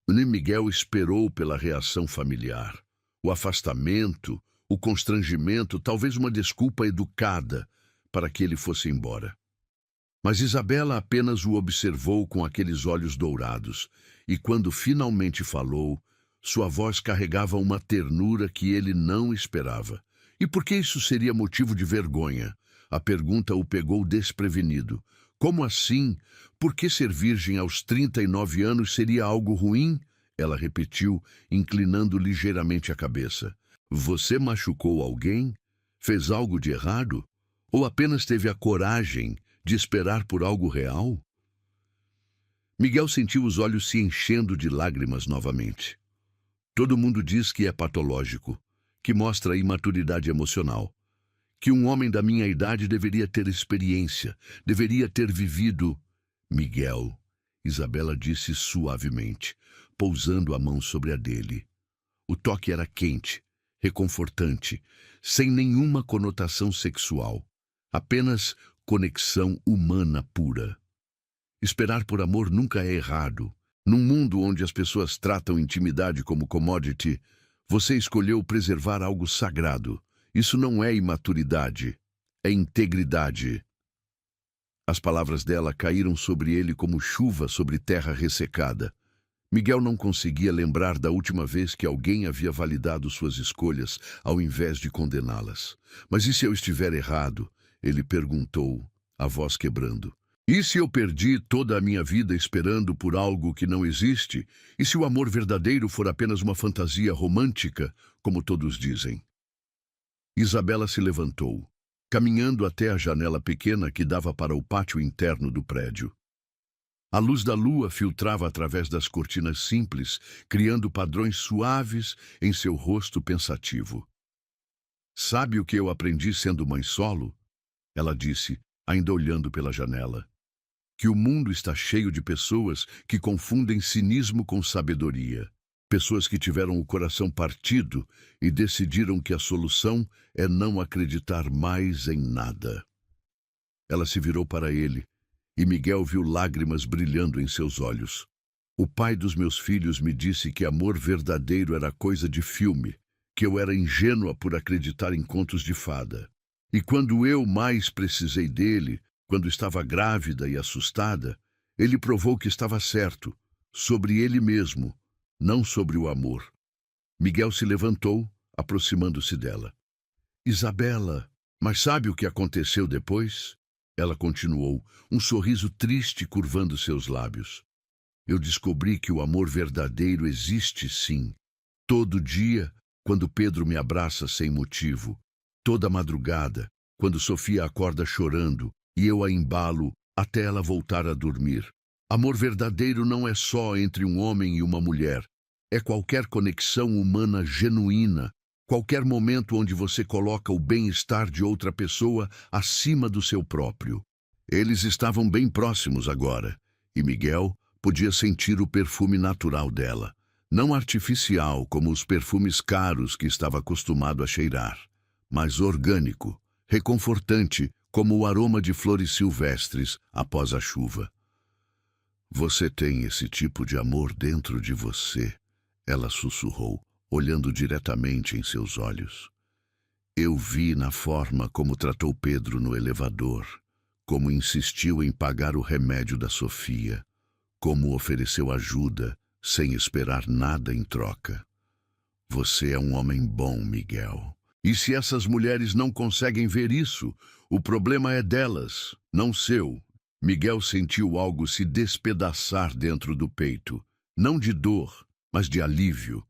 Miguel esperou pela reação familiar. O afastamento, o constrangimento, talvez uma desculpa educada para que ele fosse embora. Mas Isabela apenas o observou com aqueles olhos dourados, e quando finalmente falou, sua voz carregava uma ternura que ele não esperava. E por que isso seria motivo de vergonha? A pergunta o pegou desprevenido. Como assim? Por que ser virgem aos 39 anos seria algo ruim? Ela repetiu, inclinando ligeiramente a cabeça. Você machucou alguém? Fez algo de errado? Ou apenas teve a coragem de esperar por algo real? Miguel sentiu os olhos se enchendo de lágrimas novamente. Todo mundo diz que é patológico, que mostra imaturidade emocional. Que um homem da minha idade deveria ter experiência, deveria ter vivido. Miguel, Isabela disse suavemente, pousando a mão sobre a dele. O toque era quente, reconfortante, sem nenhuma conotação sexual, apenas conexão humana pura. Esperar por amor nunca é errado. Num mundo onde as pessoas tratam intimidade como commodity, você escolheu preservar algo sagrado. Isso não é imaturidade, é integridade. As palavras dela caíram sobre ele como chuva sobre terra ressecada. Miguel não conseguia lembrar da última vez que alguém havia validado suas escolhas ao invés de condená-las. Mas e se eu estiver errado? Ele perguntou, a voz quebrando. E se eu perdi toda a minha vida esperando por algo que não existe? E se o amor verdadeiro for apenas uma fantasia romântica, como todos dizem? Isabela se levantou, caminhando até a janela pequena que dava para o pátio interno do prédio. A luz da lua filtrava através das cortinas simples, criando padrões suaves em seu rosto pensativo. Sabe o que eu aprendi sendo mãe solo? Ela disse, ainda olhando pela janela. Que o mundo está cheio de pessoas que confundem cinismo com sabedoria. Pessoas que tiveram o coração partido e decidiram que a solução é não acreditar mais em nada. Ela se virou para ele, e Miguel viu lágrimas brilhando em seus olhos. O pai dos meus filhos me disse que amor verdadeiro era coisa de filme, que eu era ingênua por acreditar em contos de fada. E quando eu mais precisei dele, quando estava grávida e assustada, ele provou que estava certo, sobre ele mesmo, não sobre o amor. Miguel se levantou, aproximando-se dela. Isabela, mas sabe o que aconteceu depois? Ela continuou, um sorriso triste curvando seus lábios. Eu descobri que o amor verdadeiro existe sim. Todo dia, quando Pedro me abraça sem motivo. Toda madrugada, quando Sofia acorda chorando e eu a embalo até ela voltar a dormir. Amor verdadeiro não é só entre um homem e uma mulher. É qualquer conexão humana genuína. Qualquer momento onde você coloca o bem-estar de outra pessoa acima do seu próprio. Eles estavam bem próximos agora, e Miguel podia sentir o perfume natural dela, não artificial como os perfumes caros que estava acostumado a cheirar, mas orgânico, reconfortante como o aroma de flores silvestres após a chuva. Você tem esse tipo de amor dentro de você, ela sussurrou, olhando diretamente em seus olhos. Eu vi na forma como tratou Pedro no elevador, como insistiu em pagar o remédio da Sofia, como ofereceu ajuda sem esperar nada em troca. Você é um homem bom, Miguel. E se essas mulheres não conseguem ver isso, o problema é delas, não seu. Miguel sentiu algo se despedaçar dentro do peito, não de dor, mas de alívio.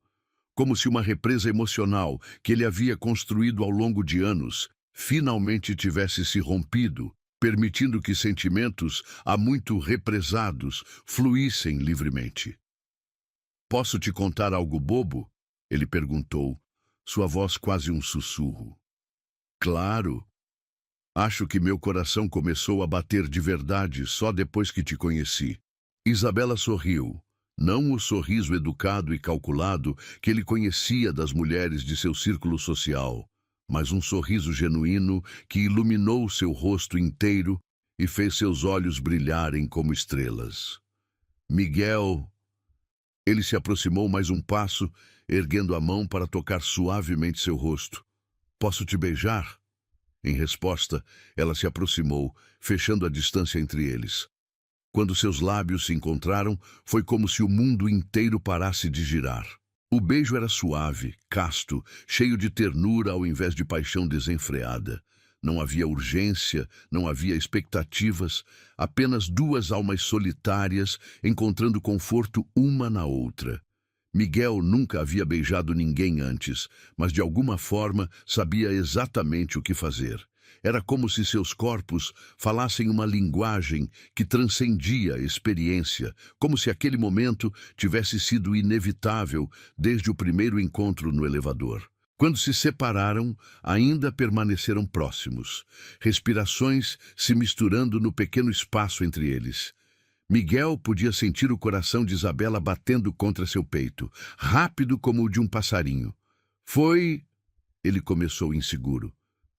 Como se uma represa emocional que ele havia construído ao longo de anos finalmente tivesse se rompido, permitindo que sentimentos há muito represados fluíssem livremente. Posso te contar algo bobo? Ele perguntou, sua voz quase um sussurro. Claro. Acho que meu coração começou a bater de verdade só depois que te conheci. Isabela sorriu. Não o sorriso educado e calculado que ele conhecia das mulheres de seu círculo social, mas um sorriso genuíno que iluminou seu rosto inteiro e fez seus olhos brilharem como estrelas. Miguel... Ele se aproximou mais um passo, erguendo a mão para tocar suavemente seu rosto. Posso te beijar? Em resposta, ela se aproximou, fechando a distância entre eles. Quando seus lábios se encontraram, foi como se o mundo inteiro parasse de girar. O beijo era suave, casto, cheio de ternura ao invés de paixão desenfreada. Não havia urgência, não havia expectativas, apenas duas almas solitárias encontrando conforto uma na outra. Miguel nunca havia beijado ninguém antes, mas de alguma forma sabia exatamente o que fazer. Era como se seus corpos falassem uma linguagem que transcendia a experiência, como se aquele momento tivesse sido inevitável desde o primeiro encontro no elevador. Quando se separaram, ainda permaneceram próximos, respirações se misturando no pequeno espaço entre eles. Miguel podia sentir o coração de Isabela batendo contra seu peito, rápido como o de um passarinho. Foi... Ele começou inseguro.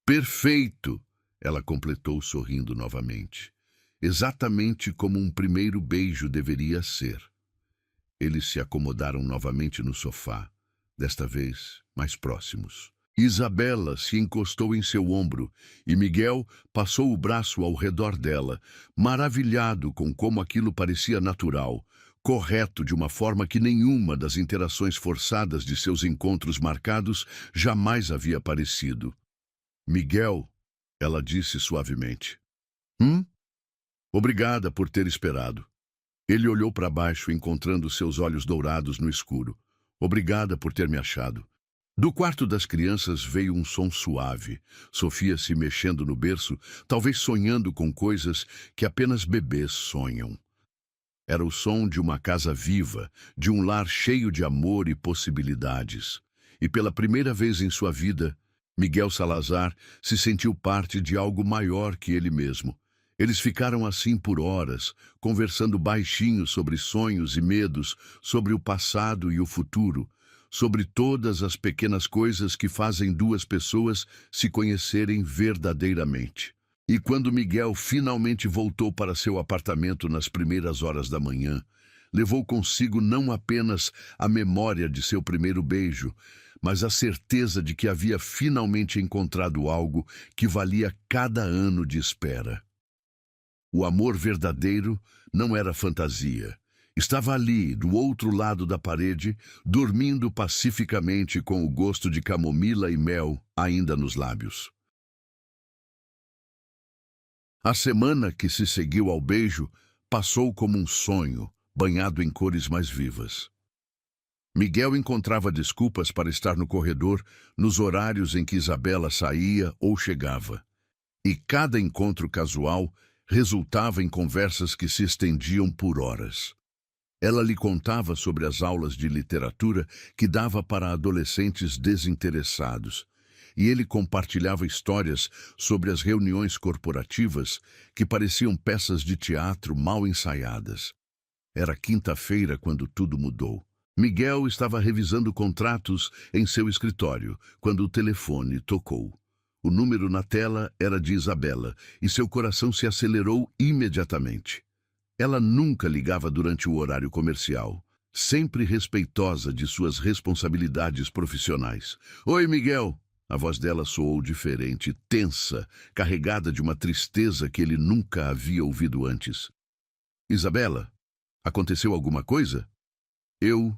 Perfeito! Ela completou sorrindo novamente. Exatamente como um primeiro beijo deveria ser. Eles se acomodaram novamente no sofá, desta vez mais próximos. Isabela se encostou em seu ombro e Miguel passou o braço ao redor dela, maravilhado com como aquilo parecia natural, correto de uma forma que nenhuma das interações forçadas de seus encontros marcados jamais havia parecido. Miguel, ela disse suavemente. Obrigada por ter esperado. Ele olhou para baixo, encontrando seus olhos dourados no escuro. Obrigada por ter me achado. Do quarto das crianças veio um som suave, Sofia se mexendo no berço, talvez sonhando com coisas que apenas bebês sonham. Era o som de uma casa viva, de um lar cheio de amor e possibilidades. E pela primeira vez em sua vida, Miguel Salazar se sentiu parte de algo maior que ele mesmo. Eles ficaram assim por horas, conversando baixinho sobre sonhos e medos, sobre o passado e o futuro, sobre todas as pequenas coisas que fazem duas pessoas se conhecerem verdadeiramente. E quando Miguel finalmente voltou para seu apartamento nas primeiras horas da manhã, levou consigo não apenas a memória de seu primeiro beijo, mas a certeza de que havia finalmente encontrado algo que valia cada ano de espera. O amor verdadeiro não era fantasia, Estava ali, do outro lado da parede, dormindo pacificamente com o gosto de camomila e mel ainda nos lábios. A semana que se seguiu ao beijo passou como um sonho, banhado em cores mais vivas. Miguel encontrava desculpas para estar no corredor nos horários em que Isabela saía ou chegava. E cada encontro casual resultava em conversas que se estendiam por horas. Ela lhe contava sobre as aulas de literatura que dava para adolescentes desinteressados, e ele compartilhava histórias sobre as reuniões corporativas que pareciam peças de teatro mal ensaiadas. Era quinta-feira quando tudo mudou. Miguel estava revisando contratos em seu escritório quando o telefone tocou. O número na tela era de Isabela e seu coração se acelerou imediatamente. Ela nunca ligava durante o horário comercial, sempre respeitosa de suas responsabilidades profissionais. "Oi, Miguel!" A voz dela soou diferente, tensa, carregada de uma tristeza que ele nunca havia ouvido antes. "Isabela, aconteceu alguma coisa? Eu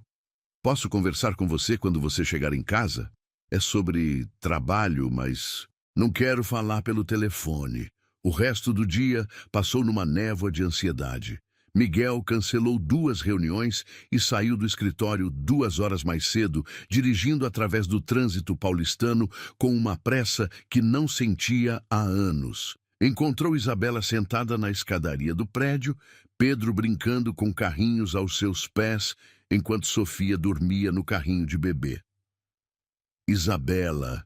posso conversar com você quando você chegar em casa? É sobre trabalho, mas não quero falar pelo telefone." O resto do dia passou numa névoa de ansiedade. Miguel cancelou 2 reuniões e saiu do escritório 2 horas mais cedo, dirigindo através do trânsito paulistano com uma pressa que não sentia há anos. Encontrou Isabela sentada na escadaria do prédio, Pedro brincando com carrinhos aos seus pés, enquanto Sofia dormia no carrinho de bebê. "Isabela",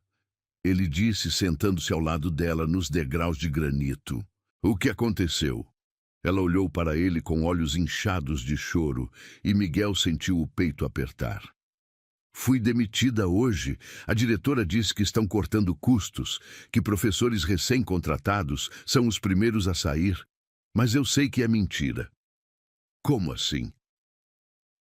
ele disse, sentando-se ao lado dela nos degraus de granito. "O que aconteceu?" Ela olhou para ele com olhos inchados de choro e Miguel sentiu o peito apertar. "Fui demitida hoje. A diretora disse que estão cortando custos, que professores recém-contratados são os primeiros a sair. Mas eu sei que é mentira." "Como assim?"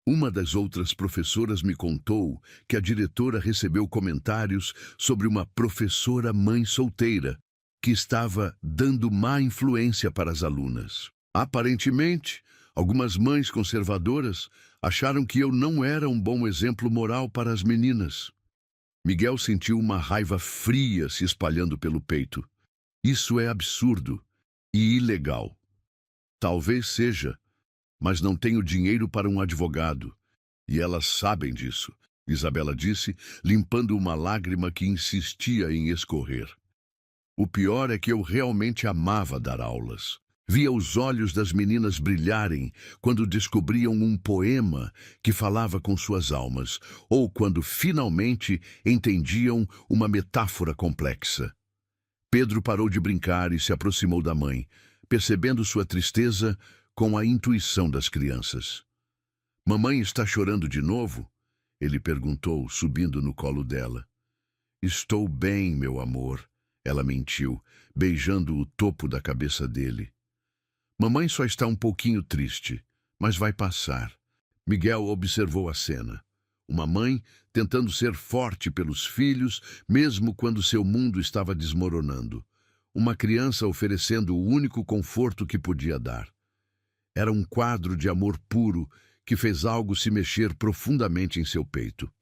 "Uma das outras professoras me contou que a diretora recebeu comentários sobre uma professora mãe solteira que estava dando má influência para as alunas. Aparentemente, algumas mães conservadoras acharam que eu não era um bom exemplo moral para as meninas." Miguel sentiu uma raiva fria se espalhando pelo peito. "Isso é absurdo e ilegal." "Talvez seja, mas não tenho dinheiro para um advogado. E elas sabem disso", Isabela disse, limpando uma lágrima que insistia em escorrer. "O pior é que eu realmente amava dar aulas. Via os olhos das meninas brilharem quando descobriam um poema que falava com suas almas, ou quando finalmente entendiam uma metáfora complexa." Pedro parou de brincar e se aproximou da mãe, percebendo sua tristeza com a intuição das crianças. "Mamãe está chorando de novo?" ele perguntou, subindo no colo dela. "Estou bem, meu amor", ela mentiu, beijando o topo da cabeça dele. "Mamãe só está um pouquinho triste, mas vai passar." Miguel observou a cena. Uma mãe tentando ser forte pelos filhos, mesmo quando seu mundo estava desmoronando. Uma criança oferecendo o único conforto que podia dar. Era um quadro de amor puro que fez algo se mexer profundamente em seu peito.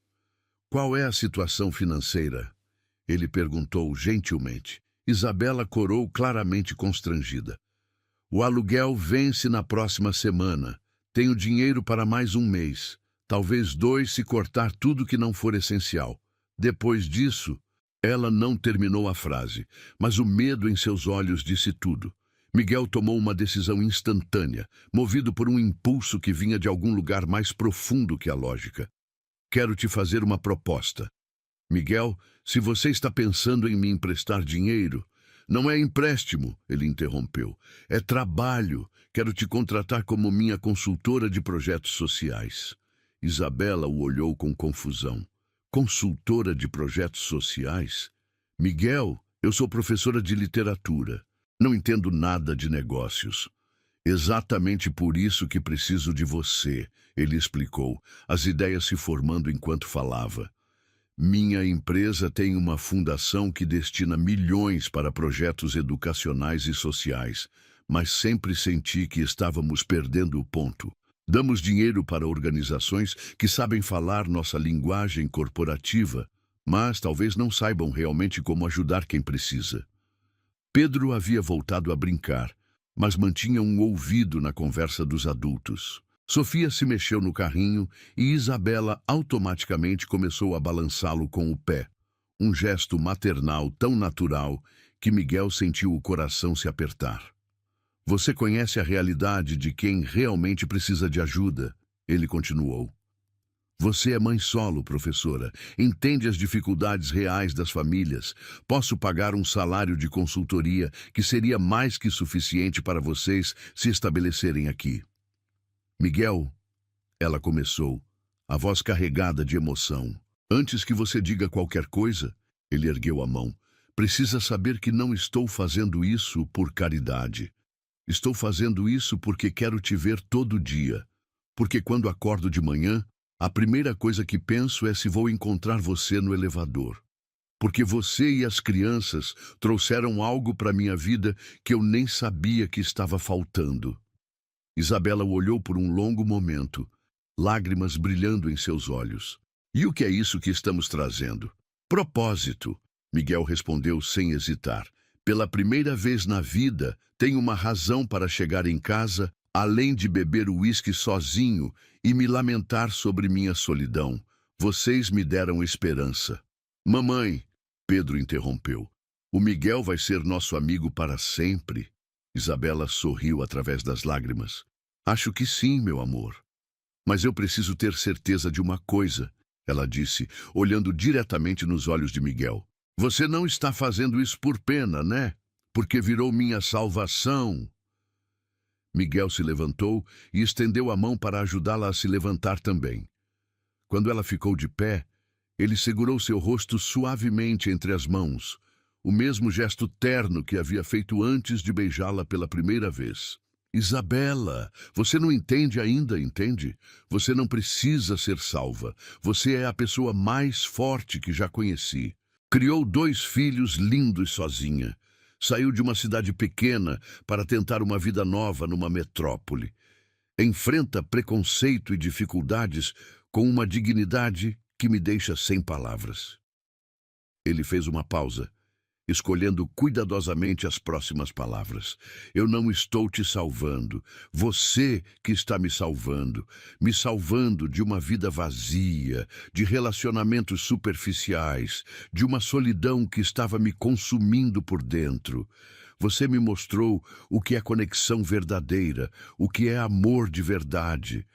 "Qual é a situação financeira?" ele perguntou gentilmente. Isabela corou claramente constrangida. "O aluguel vence na próxima semana. Tenho dinheiro para mais um mês. Talvez 2 se cortar tudo que não for essencial. Depois disso..." Ela não terminou a frase, mas o medo em seus olhos disse tudo. Miguel tomou uma decisão instantânea, movido por um impulso que vinha de algum lugar mais profundo que a lógica. "Quero te fazer uma proposta." "Miguel, se você está pensando em me emprestar dinheiro..." "Não é empréstimo", ele interrompeu. "É trabalho. Quero te contratar como minha consultora de projetos sociais." Isabela o olhou com confusão. "Consultora de projetos sociais? Miguel, eu sou professora de literatura. Não entendo nada de negócios." "Exatamente por isso que preciso de você", ele explicou, as ideias se formando enquanto falava. "Minha empresa tem uma fundação que destina milhões para projetos educacionais e sociais, mas sempre senti que estávamos perdendo o ponto." Damos dinheiro para organizações que sabem falar nossa linguagem corporativa, mas talvez não saibam realmente como ajudar quem precisa. Pedro havia voltado a brincar, mas mantinha um ouvido na conversa dos adultos. Sofia se mexeu no carrinho e Isabela automaticamente começou a balançá-lo com o pé. Um gesto maternal tão natural que Miguel sentiu o coração se apertar. Você conhece a realidade de quem realmente precisa de ajuda, ele continuou. Você é mãe solo, professora. Entende as dificuldades reais das famílias. Posso pagar um salário de consultoria que seria mais que suficiente para vocês se estabelecerem aqui. Miguel, ela começou, a voz carregada de emoção. Antes que você diga qualquer coisa, ele ergueu a mão. Precisa saber que não estou fazendo isso por caridade. Estou fazendo isso porque quero te ver todo dia. Porque quando acordo de manhã, a primeira coisa que penso é se vou encontrar você no elevador. Porque você e as crianças trouxeram algo para minha vida que eu nem sabia que estava faltando. Isabela o olhou por um longo momento, lágrimas brilhando em seus olhos. E o que é isso que estamos trazendo? Propósito, Miguel respondeu sem hesitar. Pela primeira vez na vida, tenho uma razão para chegar em casa, além de beber uísque sozinho e me lamentar sobre minha solidão. Vocês me deram esperança. Mamãe, Pedro interrompeu. O Miguel vai ser nosso amigo para sempre. Isabela sorriu através das lágrimas. Acho que sim, meu amor. Mas eu preciso ter certeza de uma coisa, ela disse, olhando diretamente nos olhos de Miguel. Você não está fazendo isso por pena, né? Porque virou minha salvação. Miguel se levantou e estendeu a mão para ajudá-la a se levantar também. Quando ela ficou de pé, ele segurou seu rosto suavemente entre as mãos, o mesmo gesto terno que havia feito antes de beijá-la pela primeira vez. Isabela, você não entende ainda, entende? Você não precisa ser salva. Você é a pessoa mais forte que já conheci. Criou 2 filhos lindos sozinha. Saiu de uma cidade pequena para tentar uma vida nova numa metrópole. Enfrenta preconceito e dificuldades com uma dignidade que me deixa sem palavras. Ele fez uma pausa, escolhendo cuidadosamente as próximas palavras. Eu não estou te salvando. Você que está me salvando de uma vida vazia, de relacionamentos superficiais, de uma solidão que estava me consumindo por dentro. Você me mostrou o que é conexão verdadeira, o que é amor de verdade.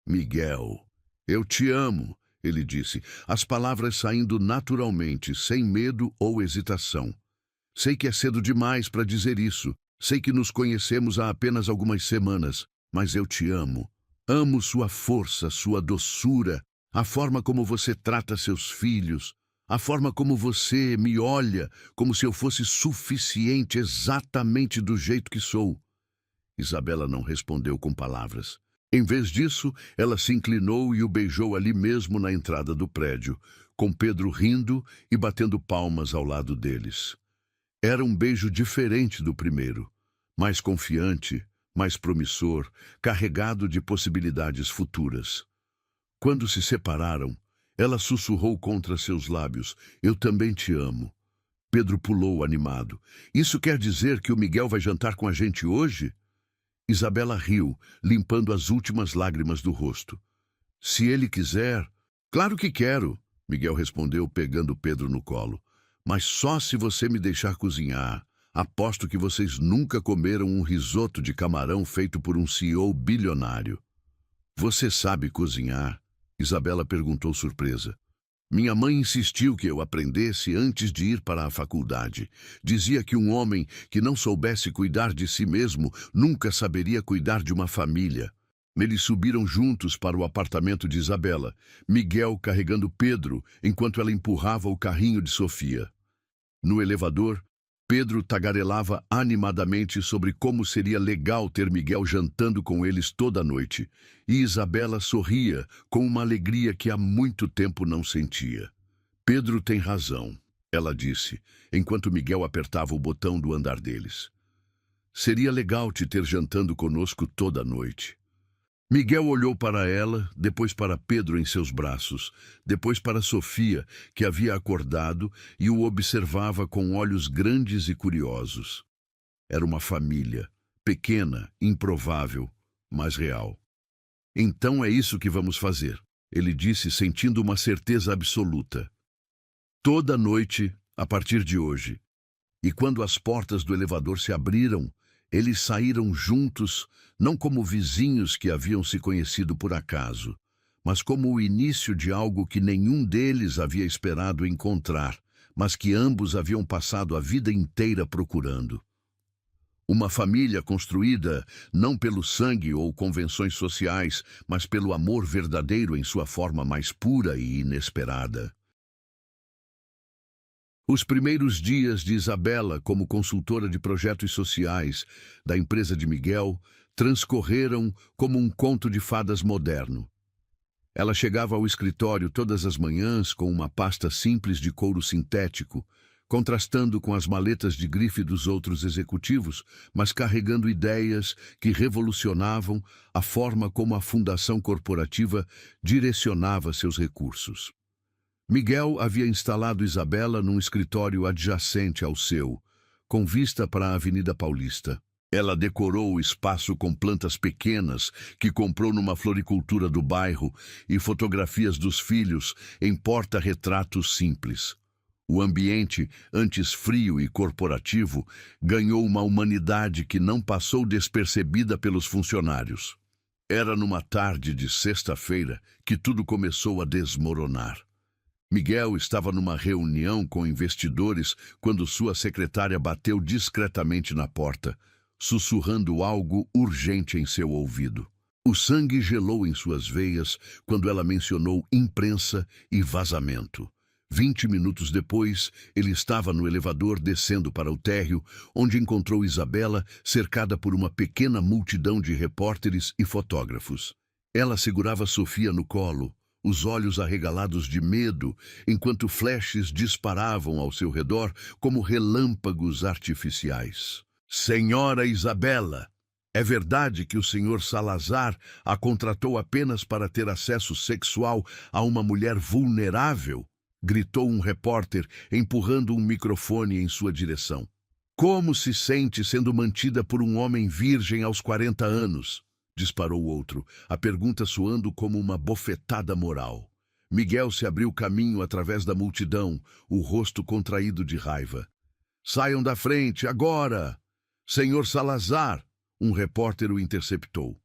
Miguel, eu te amo, ele disse, as palavras saindo naturalmente, sem medo ou hesitação. Sei que é cedo demais para dizer isso. Sei que nos conhecemos há apenas algumas semanas, mas eu te amo. Amo sua força, sua doçura, a forma como você trata seus filhos, a forma como você me olha, como se eu fosse suficiente exatamente do jeito que sou. Isabela não respondeu com palavras. Em vez disso, ela se inclinou e o beijou ali mesmo na entrada do prédio, com Pedro rindo e batendo palmas ao lado deles. Era um beijo diferente do primeiro, mais confiante, mais promissor, carregado de possibilidades futuras. Quando se separaram, ela sussurrou contra seus lábios, eu também te amo. Pedro pulou animado. Isso quer dizer que o Miguel vai jantar com a gente hoje? Isabela riu, limpando as últimas lágrimas do rosto. Se ele quiser... Claro que quero, Miguel respondeu, pegando Pedro no colo. Mas só se você me deixar cozinhar. Aposto que vocês nunca comeram um risoto de camarão feito por um CEO bilionário. Você sabe cozinhar? Isabela perguntou surpresa. Minha mãe insistiu que eu aprendesse antes de ir para a faculdade. Dizia que um homem que não soubesse cuidar de si mesmo nunca saberia cuidar de uma família. Eles subiram juntos para o apartamento de Isabela, Miguel carregando Pedro, enquanto ela empurrava o carrinho de Sofia. No elevador, Pedro tagarelava animadamente sobre como seria legal ter Miguel jantando com eles toda a noite, e Isabela sorria com uma alegria que há muito tempo não sentia. Pedro tem razão, ela disse, enquanto Miguel apertava o botão do andar deles. Seria legal te ter jantando conosco toda a noite. Miguel olhou para ela, depois para Pedro em seus braços, depois para Sofia, que havia acordado e o observava com olhos grandes e curiosos. Era uma família, pequena, improvável, mas real. Então é isso que vamos fazer, ele disse, sentindo uma certeza absoluta. Toda noite, a partir de hoje. E quando as portas do elevador se abriram, eles saíram juntos, não como vizinhos que haviam se conhecido por acaso, mas como o início de algo que nenhum deles havia esperado encontrar, mas que ambos haviam passado a vida inteira procurando. Uma família construída não pelo sangue ou convenções sociais, mas pelo amor verdadeiro em sua forma mais pura e inesperada. Os primeiros dias de Isabela como consultora de projetos sociais da empresa de Miguel transcorreram como um conto de fadas moderno. Ela chegava ao escritório todas as manhãs com uma pasta simples de couro sintético, contrastando com as maletas de grife dos outros executivos, mas carregando ideias que revolucionavam a forma como a fundação corporativa direcionava seus recursos. Miguel havia instalado Isabela num escritório adjacente ao seu, com vista para a Avenida Paulista. Ela decorou o espaço com plantas pequenas que comprou numa floricultura do bairro e fotografias dos filhos em porta-retratos simples. O ambiente, antes frio e corporativo, ganhou uma humanidade que não passou despercebida pelos funcionários. Era numa tarde de sexta-feira que tudo começou a desmoronar. Miguel estava numa reunião com investidores quando sua secretária bateu discretamente na porta, sussurrando algo urgente em seu ouvido. O sangue gelou em suas veias quando ela mencionou imprensa e vazamento. 20 minutos depois, ele estava no elevador descendo para o térreo, onde encontrou Isabela cercada por uma pequena multidão de repórteres e fotógrafos. Ela segurava Sofia no colo, os olhos arregalados de medo, enquanto flashes disparavam ao seu redor como relâmpagos artificiais. Senhora Isabela, é verdade que o senhor Salazar a contratou apenas para ter acesso sexual a uma mulher vulnerável? Gritou um repórter, empurrando um microfone em sua direção. Como se sente sendo mantida por um homem virgem aos 40 anos? Disparou outro, a pergunta soando como uma bofetada moral. Miguel se abriu caminho através da multidão, o rosto contraído de raiva. Saiam da frente, agora! Senhor Salazar! Um repórter o interceptou.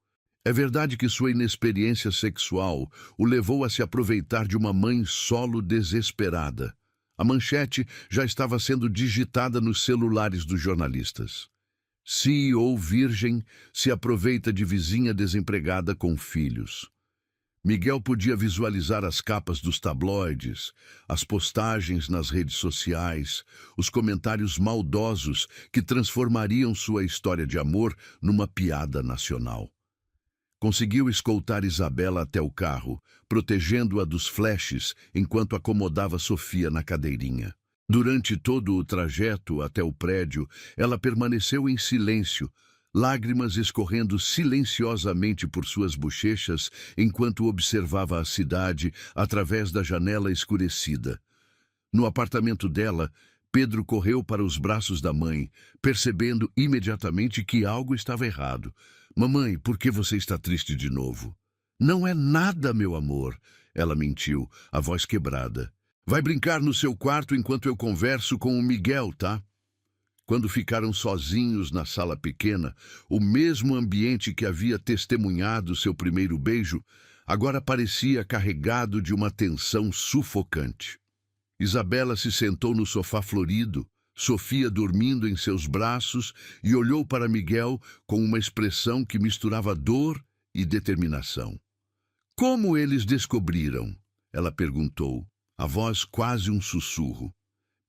É verdade que sua inexperiência sexual o levou a se aproveitar de uma mãe solo desesperada. A manchete já estava sendo digitada nos celulares dos jornalistas. CEO virgem se aproveita de vizinha desempregada com filhos. Miguel podia visualizar as capas dos tabloides, as postagens nas redes sociais, os comentários maldosos que transformariam sua história de amor numa piada nacional. Conseguiu escoltar Isabela até o carro, protegendo-a dos flashes enquanto acomodava Sofia na cadeirinha. Durante todo o trajeto até o prédio, ela permaneceu em silêncio, lágrimas escorrendo silenciosamente por suas bochechas enquanto observava a cidade através da janela escurecida. No apartamento dela, Pedro correu para os braços da mãe, percebendo imediatamente que algo estava errado. Mamãe, por que você está triste de novo? Não é nada, meu amor, ela mentiu, a voz quebrada. Vai brincar no seu quarto enquanto eu converso com o Miguel, tá? Quando ficaram sozinhos na sala pequena, o mesmo ambiente que havia testemunhado seu primeiro beijo, agora parecia carregado de uma tensão sufocante. Isabela se sentou no sofá florido, Sofia dormindo em seus braços, e olhou para Miguel com uma expressão que misturava dor e determinação. Como eles descobriram? Ela perguntou, a voz quase um sussurro.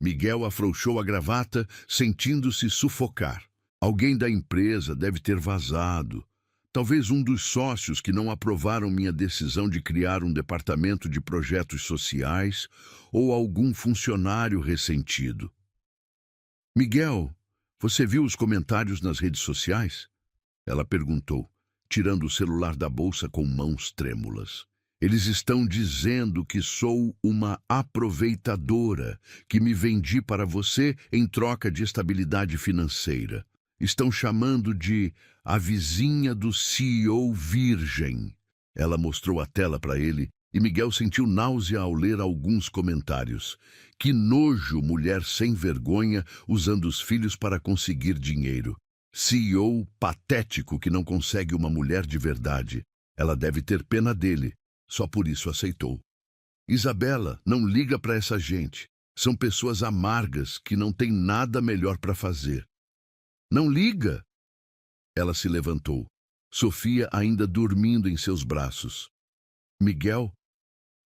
Miguel afrouxou a gravata, sentindo-se sufocar. Alguém da empresa deve ter vazado. Talvez um dos sócios que não aprovaram minha decisão de criar um departamento de projetos sociais ou algum funcionário ressentido. Miguel, você viu os comentários nas redes sociais? Ela perguntou. tirando o celular da bolsa com mãos trêmulas. Eles estão dizendo que sou uma aproveitadora, que me vendi para você em troca de estabilidade financeira. Estão chamando de a vizinha do CEO virgem. Ela mostrou a tela para ele e Miguel sentiu náusea ao ler alguns comentários. Que nojo, mulher sem vergonha, usando os filhos para conseguir dinheiro. CEO patético que não consegue uma mulher de verdade. Ela deve ter pena dele. Só por isso aceitou. Isabela, não liga para essa gente. São pessoas amargas que não têm nada melhor para fazer. Não liga! Ela se levantou. Sofia ainda dormindo em seus braços. Miguel,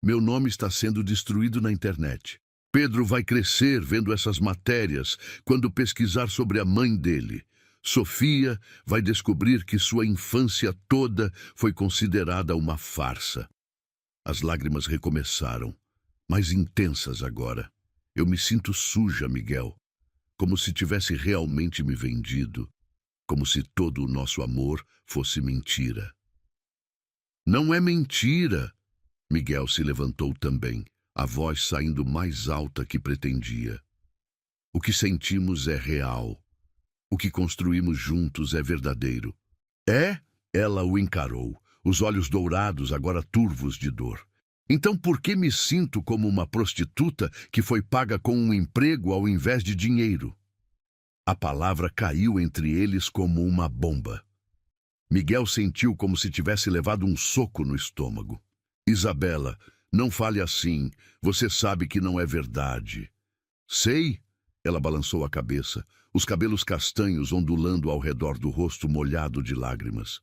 meu nome está sendo destruído na internet. Pedro vai crescer vendo essas matérias quando pesquisar sobre a mãe dele. Sofia vai descobrir que sua infância toda foi considerada uma farsa. As lágrimas recomeçaram, mais intensas agora. Eu me sinto suja, Miguel, como se tivesse realmente me vendido, como se todo o nosso amor fosse mentira. Não é mentira! Miguel se levantou também, a voz saindo mais alta que pretendia. O que sentimos é real. O que construímos juntos é verdadeiro. É? Ela o encarou, os olhos dourados agora turvos de dor. Então por que me sinto como uma prostituta que foi paga com um emprego ao invés de dinheiro? A palavra caiu entre eles como uma bomba. Miguel sentiu como se tivesse levado um soco no estômago. Isabela, não fale assim. Você sabe que não é verdade. Sei. Ela balançou a cabeça, os cabelos castanhos ondulando ao redor do rosto molhado de lágrimas.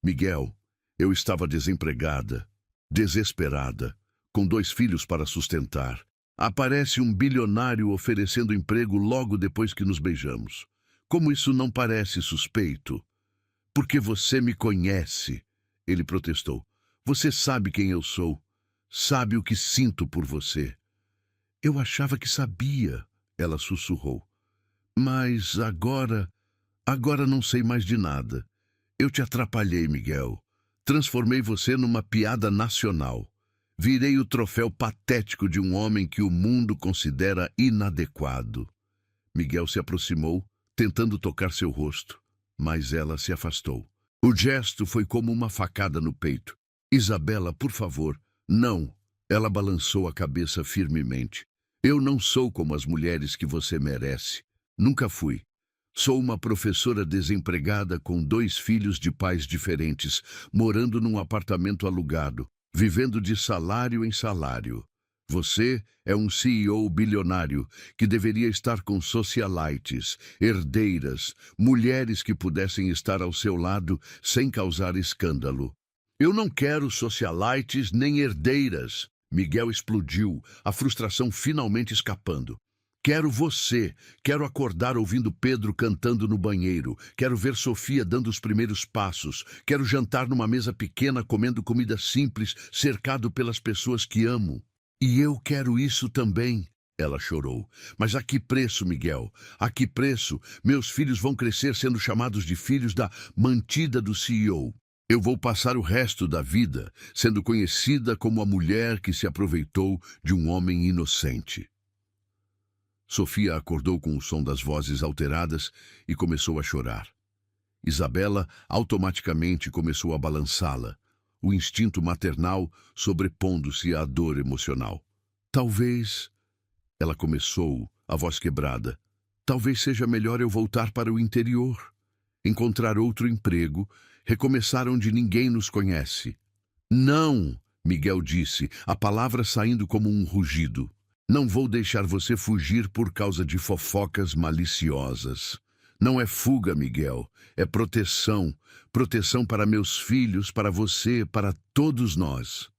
Miguel, eu estava desempregada, desesperada, com 2 filhos para sustentar. Aparece um bilionário oferecendo emprego logo depois que nos beijamos. Como isso não parece suspeito? Porque você me conhece, ele protestou. Você sabe quem eu sou. Sabe o que sinto por você. Eu achava que sabia, ela sussurrou. Mas agora não sei mais de nada. Eu te atrapalhei, Miguel. Transformei você numa piada nacional. Virei o troféu patético de um homem que o mundo considera inadequado. Miguel se aproximou, tentando tocar seu rosto, mas ela se afastou. O gesto foi como uma facada no peito. Isabela, por favor, não. Ela balançou a cabeça firmemente. Eu não sou como as mulheres que você merece. Nunca fui. Sou uma professora desempregada com 2 filhos de pais diferentes, morando num apartamento alugado, vivendo de salário em salário. Você é um CEO bilionário que deveria estar com socialites, herdeiras, mulheres que pudessem estar ao seu lado sem causar escândalo. Eu não quero socialites nem herdeiras. Miguel explodiu, a frustração finalmente escapando. Quero você, quero acordar ouvindo Pedro cantando no banheiro, quero ver Sofia dando os primeiros passos, quero jantar numa mesa pequena comendo comida simples, cercado pelas pessoas que amo. E eu quero isso também, ela chorou. Mas a que preço, Miguel? A que preço? Meus filhos vão crescer sendo chamados de filhos da mantida do CEO. Eu vou passar o resto da vida sendo conhecida como a mulher que se aproveitou de um homem inocente. Sofia acordou com o som das vozes alteradas e começou a chorar. Isabela automaticamente começou a balançá-la, o instinto maternal sobrepondo-se à dor emocional. Talvez, ela começou, a voz quebrada, talvez seja melhor eu voltar para o interior, encontrar outro emprego, recomeçar onde ninguém nos conhece. Não, Miguel disse, a palavra saindo como um rugido. Não vou deixar você fugir por causa de fofocas maliciosas. Não é fuga, Miguel, é proteção. Proteção para meus filhos, para você, para todos nós.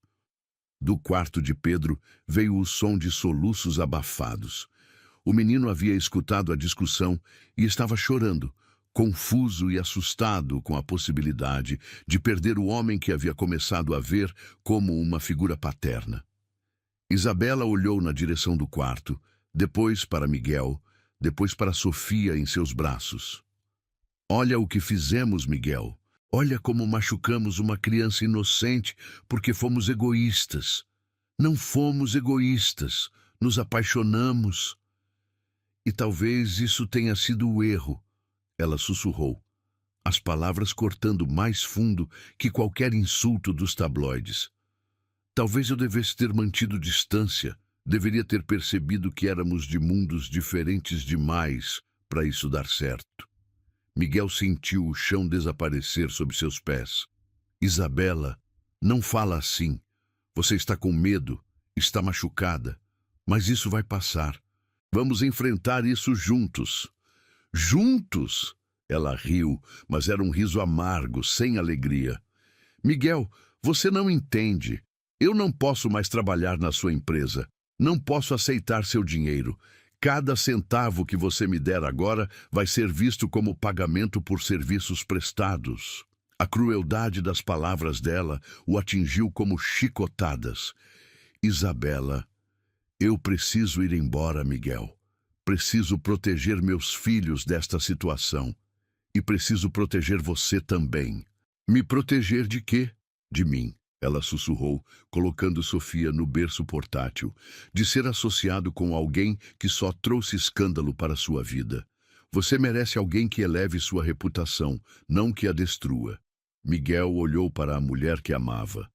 Do quarto de Pedro veio o som de soluços abafados. O menino havia escutado a discussão e estava chorando, confuso e assustado com a possibilidade de perder o homem que havia começado a ver como uma figura paterna. Isabela olhou na direção do quarto, depois para Miguel, depois para Sofia em seus braços. Olha o que fizemos, Miguel. Olha como machucamos uma criança inocente porque fomos egoístas. Não fomos egoístas, nos apaixonamos. E talvez isso tenha sido o erro, ela sussurrou, as palavras cortando mais fundo que qualquer insulto dos tabloides. Talvez eu devesse ter mantido distância, deveria ter percebido que éramos de mundos diferentes demais para isso dar certo. Miguel sentiu o chão desaparecer sob seus pés. Isabela, não fala assim. Você está com medo, está machucada, mas isso vai passar. Vamos enfrentar isso juntos. Juntos? Ela riu, mas era um riso amargo, sem alegria. Miguel, você não entende. Eu não posso mais trabalhar na sua empresa. Não posso aceitar seu dinheiro. Cada centavo que você me der agora vai ser visto como pagamento por serviços prestados. A crueldade das palavras dela o atingiu como chicotadas. Isabela, eu preciso ir embora, Miguel. Preciso proteger meus filhos desta situação. E preciso proteger você também. Me proteger de quê? De mim. Ela sussurrou, colocando Sofia no berço portátil, de ser associado com alguém que só trouxe escândalo para sua vida. Você merece alguém que eleve sua reputação, não que a destrua. Miguel olhou para a mulher que amava.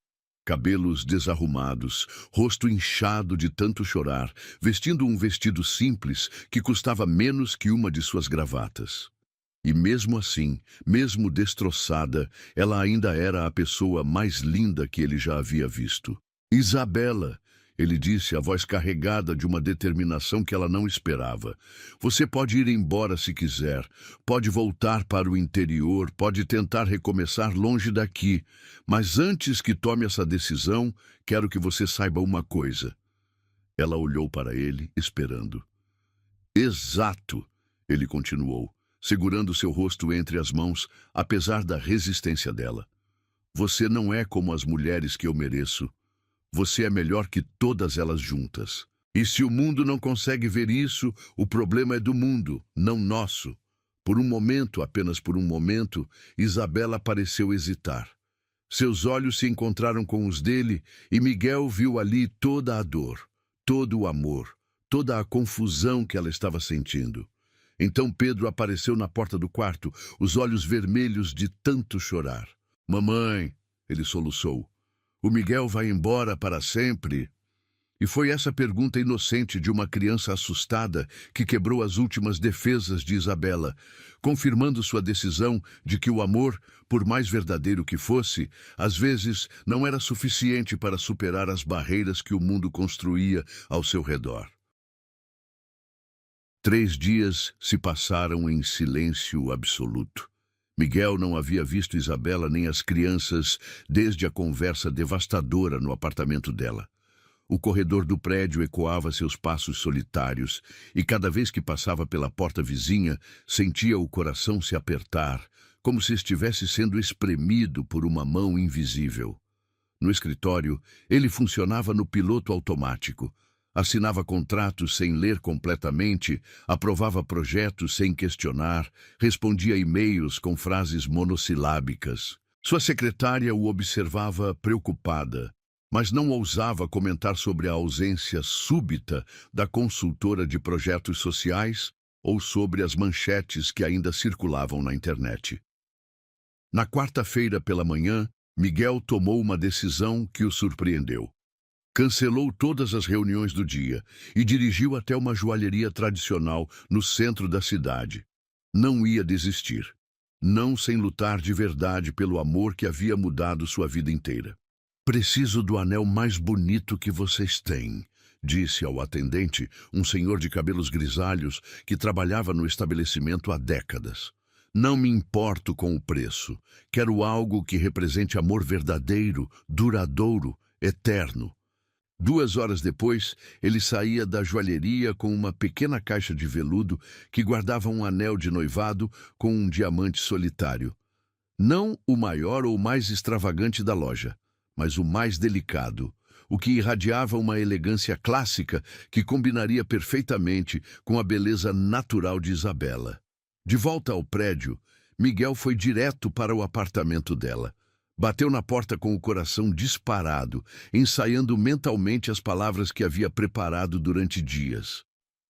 Cabelos desarrumados, rosto inchado de tanto chorar, vestindo um vestido simples que custava menos que uma de suas gravatas. E mesmo assim, mesmo destroçada, ela ainda era a pessoa mais linda que ele já havia visto. Isabela, ele disse, a voz carregada de uma determinação que ela não esperava. Você pode ir embora se quiser, pode voltar para o interior, pode tentar recomeçar longe daqui, mas antes que tome essa decisão, quero que você saiba uma coisa. Ela olhou para ele, esperando. Exato, ele continuou, segurando seu rosto entre as mãos, apesar da resistência dela. Você não é como as mulheres que eu mereço. Você é melhor que todas elas juntas. E se o mundo não consegue ver isso, o problema é do mundo, não nosso. Por um momento, apenas por um momento, Isabela pareceu hesitar. Seus olhos se encontraram com os dele e Miguel viu ali toda a dor, todo o amor, toda a confusão que ela estava sentindo. Então Pedro apareceu na porta do quarto, os olhos vermelhos de tanto chorar. Mamãe, ele soluçou, o Miguel vai embora para sempre? E foi essa pergunta inocente de uma criança assustada que quebrou as últimas defesas de Isabela, confirmando sua decisão de que o amor, por mais verdadeiro que fosse, às vezes não era suficiente para superar as barreiras que o mundo construía ao seu redor. 3 dias se passaram em silêncio absoluto. Miguel não havia visto Isabela nem as crianças desde a conversa devastadora no apartamento dela. O corredor do prédio ecoava seus passos solitários e cada vez que passava pela porta vizinha, sentia o coração se apertar, como se estivesse sendo espremido por uma mão invisível. No escritório, ele funcionava no piloto automático. Assinava contratos sem ler completamente, aprovava projetos sem questionar, respondia e-mails com frases monossilábicas. Sua secretária o observava preocupada, mas não ousava comentar sobre a ausência súbita da consultora de projetos sociais ou sobre as manchetes que ainda circulavam na internet. Na quarta-feira pela manhã, Miguel tomou uma decisão que o surpreendeu. Cancelou todas as reuniões do dia e dirigiu até uma joalheria tradicional no centro da cidade. Não ia desistir. Não sem lutar de verdade pelo amor que havia mudado sua vida inteira. Preciso do anel mais bonito que vocês têm, disse ao atendente, um senhor de cabelos grisalhos que trabalhava no estabelecimento há décadas. Não me importo com o preço. Quero algo que represente amor verdadeiro, duradouro, eterno. 2 horas depois, ele saía da joalheria com uma pequena caixa de veludo que guardava um anel de noivado com um diamante solitário. Não o maior ou mais extravagante da loja, mas o mais delicado, o que irradiava uma elegância clássica que combinaria perfeitamente com a beleza natural de Isabela. De volta ao prédio, Miguel foi direto para o apartamento dela. Bateu na porta com o coração disparado, ensaiando mentalmente as palavras que havia preparado durante dias.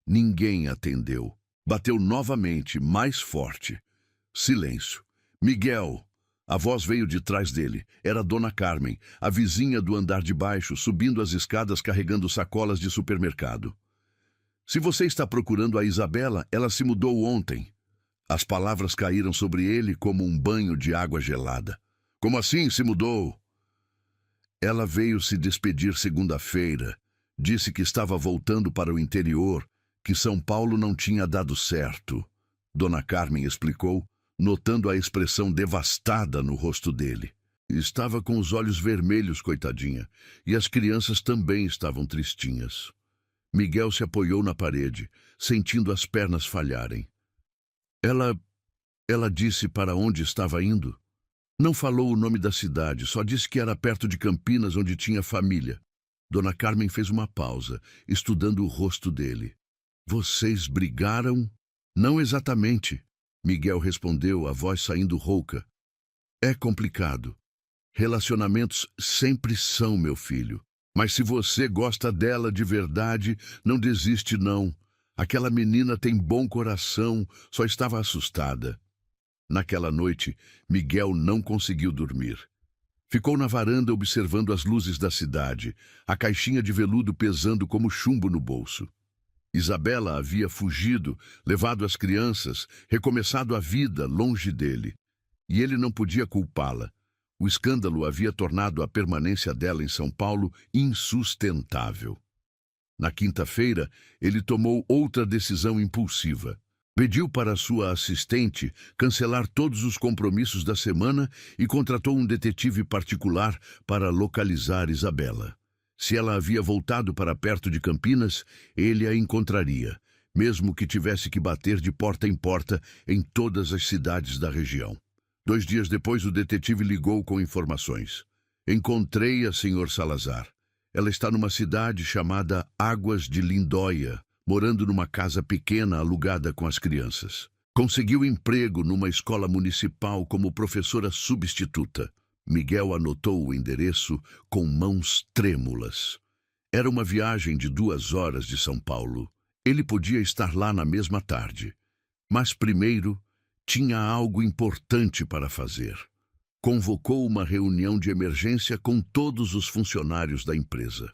Ninguém atendeu. Bateu novamente, mais forte. Silêncio. Miguel! A voz veio de trás dele. Era Dona Carmen, a vizinha do andar de baixo, subindo as escadas carregando sacolas de supermercado. Se você está procurando a Isabela, ela se mudou ontem. As palavras caíram sobre ele como um banho de água gelada. Como assim se mudou? Ela veio se despedir segunda-feira. Disse que estava voltando para o interior, que São Paulo não tinha dado certo. Dona Carmen explicou, notando a expressão devastada no rosto dele. Estava com os olhos vermelhos, coitadinha, e as crianças também estavam tristinhas. Miguel se apoiou na parede, sentindo as pernas falharem. Ela disse para onde estava indo? Não falou o nome da cidade, só disse que era perto de Campinas, onde tinha família. Dona Carmen fez uma pausa, estudando o rosto dele. Vocês brigaram? Não exatamente. Miguel respondeu, a voz saindo rouca. É complicado. Relacionamentos sempre são, meu filho. Mas se você gosta dela de verdade, não desiste não. Aquela menina tem bom coração, só estava assustada. Naquela noite, Miguel não conseguiu dormir. Ficou na varanda observando as luzes da cidade, a caixinha de veludo pesando como chumbo no bolso. Isabela havia fugido, levado as crianças, recomeçado a vida longe dele. E ele não podia culpá-la. O escândalo havia tornado a permanência dela em São Paulo insustentável. Na quinta-feira, ele tomou outra decisão impulsiva. Pediu para sua assistente cancelar todos os compromissos da semana e contratou um detetive particular para localizar Isabela. Se ela havia voltado para perto de Campinas, ele a encontraria, mesmo que tivesse que bater de porta em porta em todas as cidades da região. 2 dias depois, o detetive ligou com informações. Encontrei a Sr. Salazar. Ela está numa cidade chamada Águas de Lindóia, morando numa casa pequena alugada com as crianças. Conseguiu emprego numa escola municipal como professora substituta. Miguel anotou o endereço com mãos trêmulas. Era uma viagem de 2 horas de São Paulo. Ele podia estar lá na mesma tarde. Mas primeiro, tinha algo importante para fazer. Convocou uma reunião de emergência com todos os funcionários da empresa.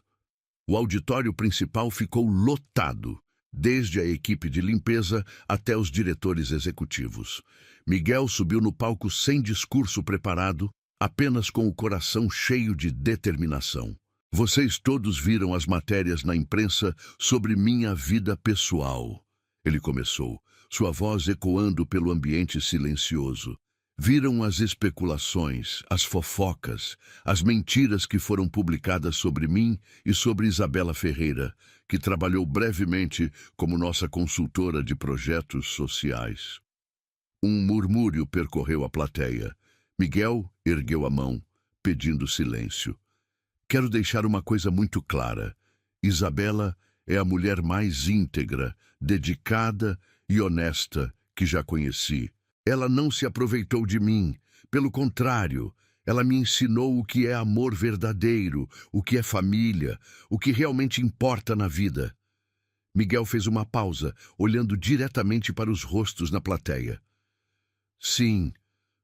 O auditório principal ficou lotado, desde a equipe de limpeza até os diretores executivos. Miguel subiu no palco sem discurso preparado, apenas com o coração cheio de determinação. Vocês todos viram as matérias na imprensa sobre minha vida pessoal. Ele começou, sua voz ecoando pelo ambiente silencioso. Viram as especulações, as fofocas, as mentiras que foram publicadas sobre mim e sobre Isabela Ferreira, que trabalhou brevemente como nossa consultora de projetos sociais. Um murmúrio percorreu a plateia. Miguel ergueu a mão, pedindo silêncio. Quero deixar uma coisa muito clara. Isabela é a mulher mais íntegra, dedicada e honesta que já conheci. Ela não se aproveitou de mim. Pelo contrário, ela me ensinou o que é amor verdadeiro, o que é família, o que realmente importa na vida. Miguel fez uma pausa, olhando diretamente para os rostos na plateia. Sim,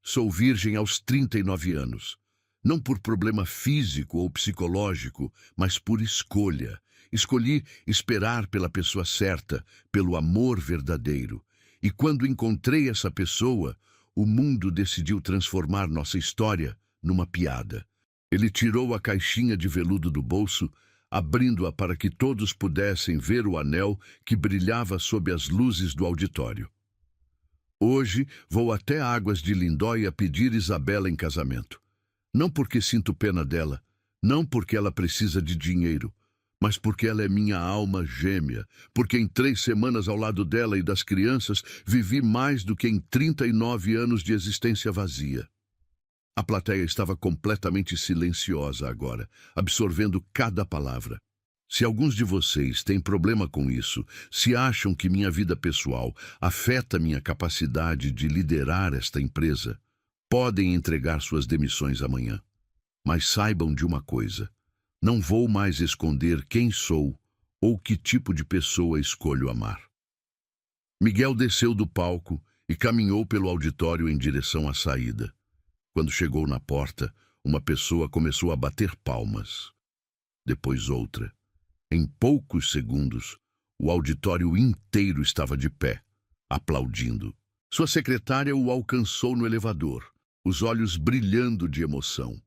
sou virgem aos 39 anos. Não por problema físico ou psicológico, mas por escolha. Escolhi esperar pela pessoa certa, pelo amor verdadeiro. E quando encontrei essa pessoa, o mundo decidiu transformar nossa história numa piada. Ele tirou a caixinha de veludo do bolso, abrindo-a para que todos pudessem ver o anel que brilhava sob as luzes do auditório. Hoje vou até Águas de Lindóia pedir Isabela em casamento. Não porque sinto pena dela, não porque ela precisa de dinheiro, mas porque ela é minha alma gêmea, porque em 3 semanas ao lado dela e das crianças vivi mais do que em 39 anos de existência vazia. A plateia estava completamente silenciosa agora, absorvendo cada palavra. Se alguns de vocês têm problema com isso, se acham que minha vida pessoal afeta minha capacidade de liderar esta empresa, podem entregar suas demissões amanhã. Mas saibam de uma coisa: não vou mais esconder quem sou ou que tipo de pessoa escolho amar. Miguel desceu do palco e caminhou pelo auditório em direção à saída. Quando chegou na porta, uma pessoa começou a bater palmas. Depois outra. Em poucos segundos, o auditório inteiro estava de pé, aplaudindo. Sua secretária o alcançou no elevador, os olhos brilhando de emoção.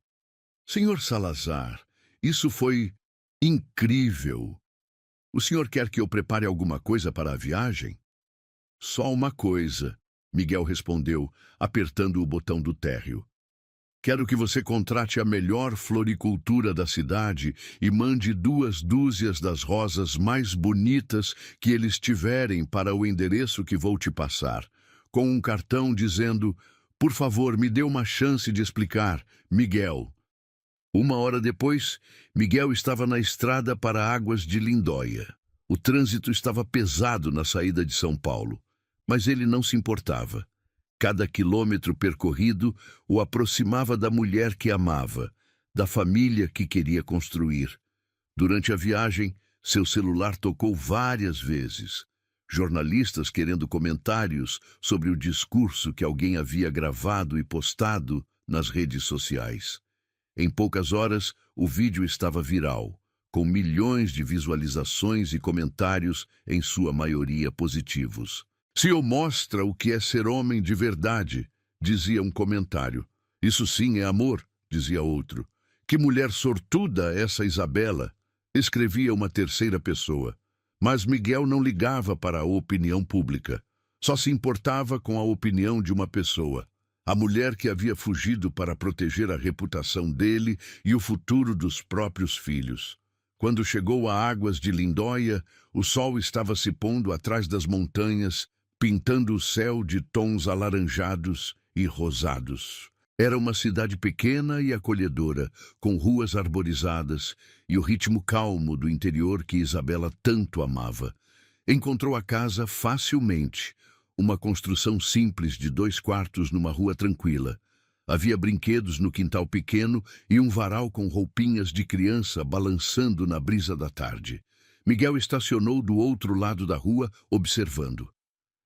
Senhor Salazar, isso foi incrível. O senhor quer que eu prepare alguma coisa para a viagem? Só uma coisa, Miguel respondeu, apertando o botão do térreo. Quero que você contrate a melhor floricultura da cidade e mande 2 dúzias das rosas mais bonitas que eles tiverem para o endereço que vou te passar, com um cartão dizendo: por favor, me dê uma chance de explicar, Miguel. 1 hora depois, Miguel estava na estrada para Águas de Lindóia. O trânsito estava pesado na saída de São Paulo, mas ele não se importava. Cada quilômetro percorrido o aproximava da mulher que amava, da família que queria construir. Durante a viagem, seu celular tocou várias vezes. Jornalistas querendo comentários sobre o discurso que alguém havia gravado e postado nas redes sociais. Em poucas horas, o vídeo estava viral, com milhões de visualizações e comentários, em sua maioria positivos. "CEO mostra o que é ser homem de verdade", dizia um comentário. "Isso sim é amor", dizia outro. "Que mulher sortuda essa Isabela", escrevia uma terceira pessoa. Mas Miguel não ligava para a opinião pública. Só se importava com a opinião de uma pessoa. A mulher que havia fugido para proteger a reputação dele e o futuro dos próprios filhos. Quando chegou a Águas de Lindóia, o sol estava se pondo atrás das montanhas, pintando o céu de tons alaranjados e rosados. Era uma cidade pequena e acolhedora, com ruas arborizadas e o ritmo calmo do interior que Isabela tanto amava. Encontrou a casa facilmente, uma construção simples de 2 quartos numa rua tranquila. Havia brinquedos no quintal pequeno e um varal com roupinhas de criança balançando na brisa da tarde. Miguel estacionou do outro lado da rua, observando.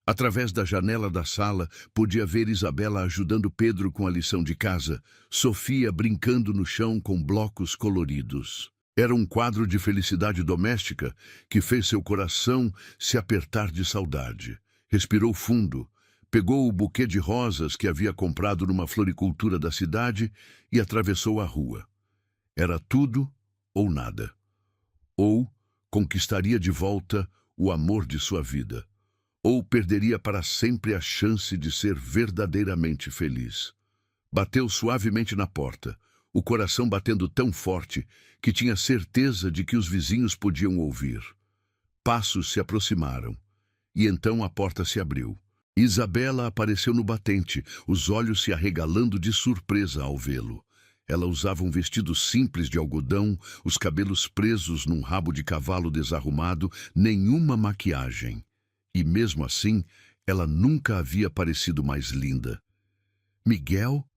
Através da janela da sala, podia ver Isabela ajudando Pedro com a lição de casa, Sofia brincando no chão com blocos coloridos. Era um quadro de felicidade doméstica que fez seu coração se apertar de saudade. Respirou fundo, pegou o buquê de rosas que havia comprado numa floricultura da cidade e atravessou a rua. Era tudo ou nada. Ou conquistaria de volta o amor de sua vida. Ou perderia para sempre a chance de ser verdadeiramente feliz. Bateu suavemente na porta, o coração batendo tão forte que tinha certeza de que os vizinhos podiam ouvir. Passos se aproximaram, e então a porta se abriu. Isabela apareceu no batente, os olhos se arregalando de surpresa ao vê-lo. Ela usava um vestido simples de algodão, os cabelos presos num rabo de cavalo desarrumado, nenhuma maquiagem. E mesmo assim, ela nunca havia parecido mais linda. "Miguel?",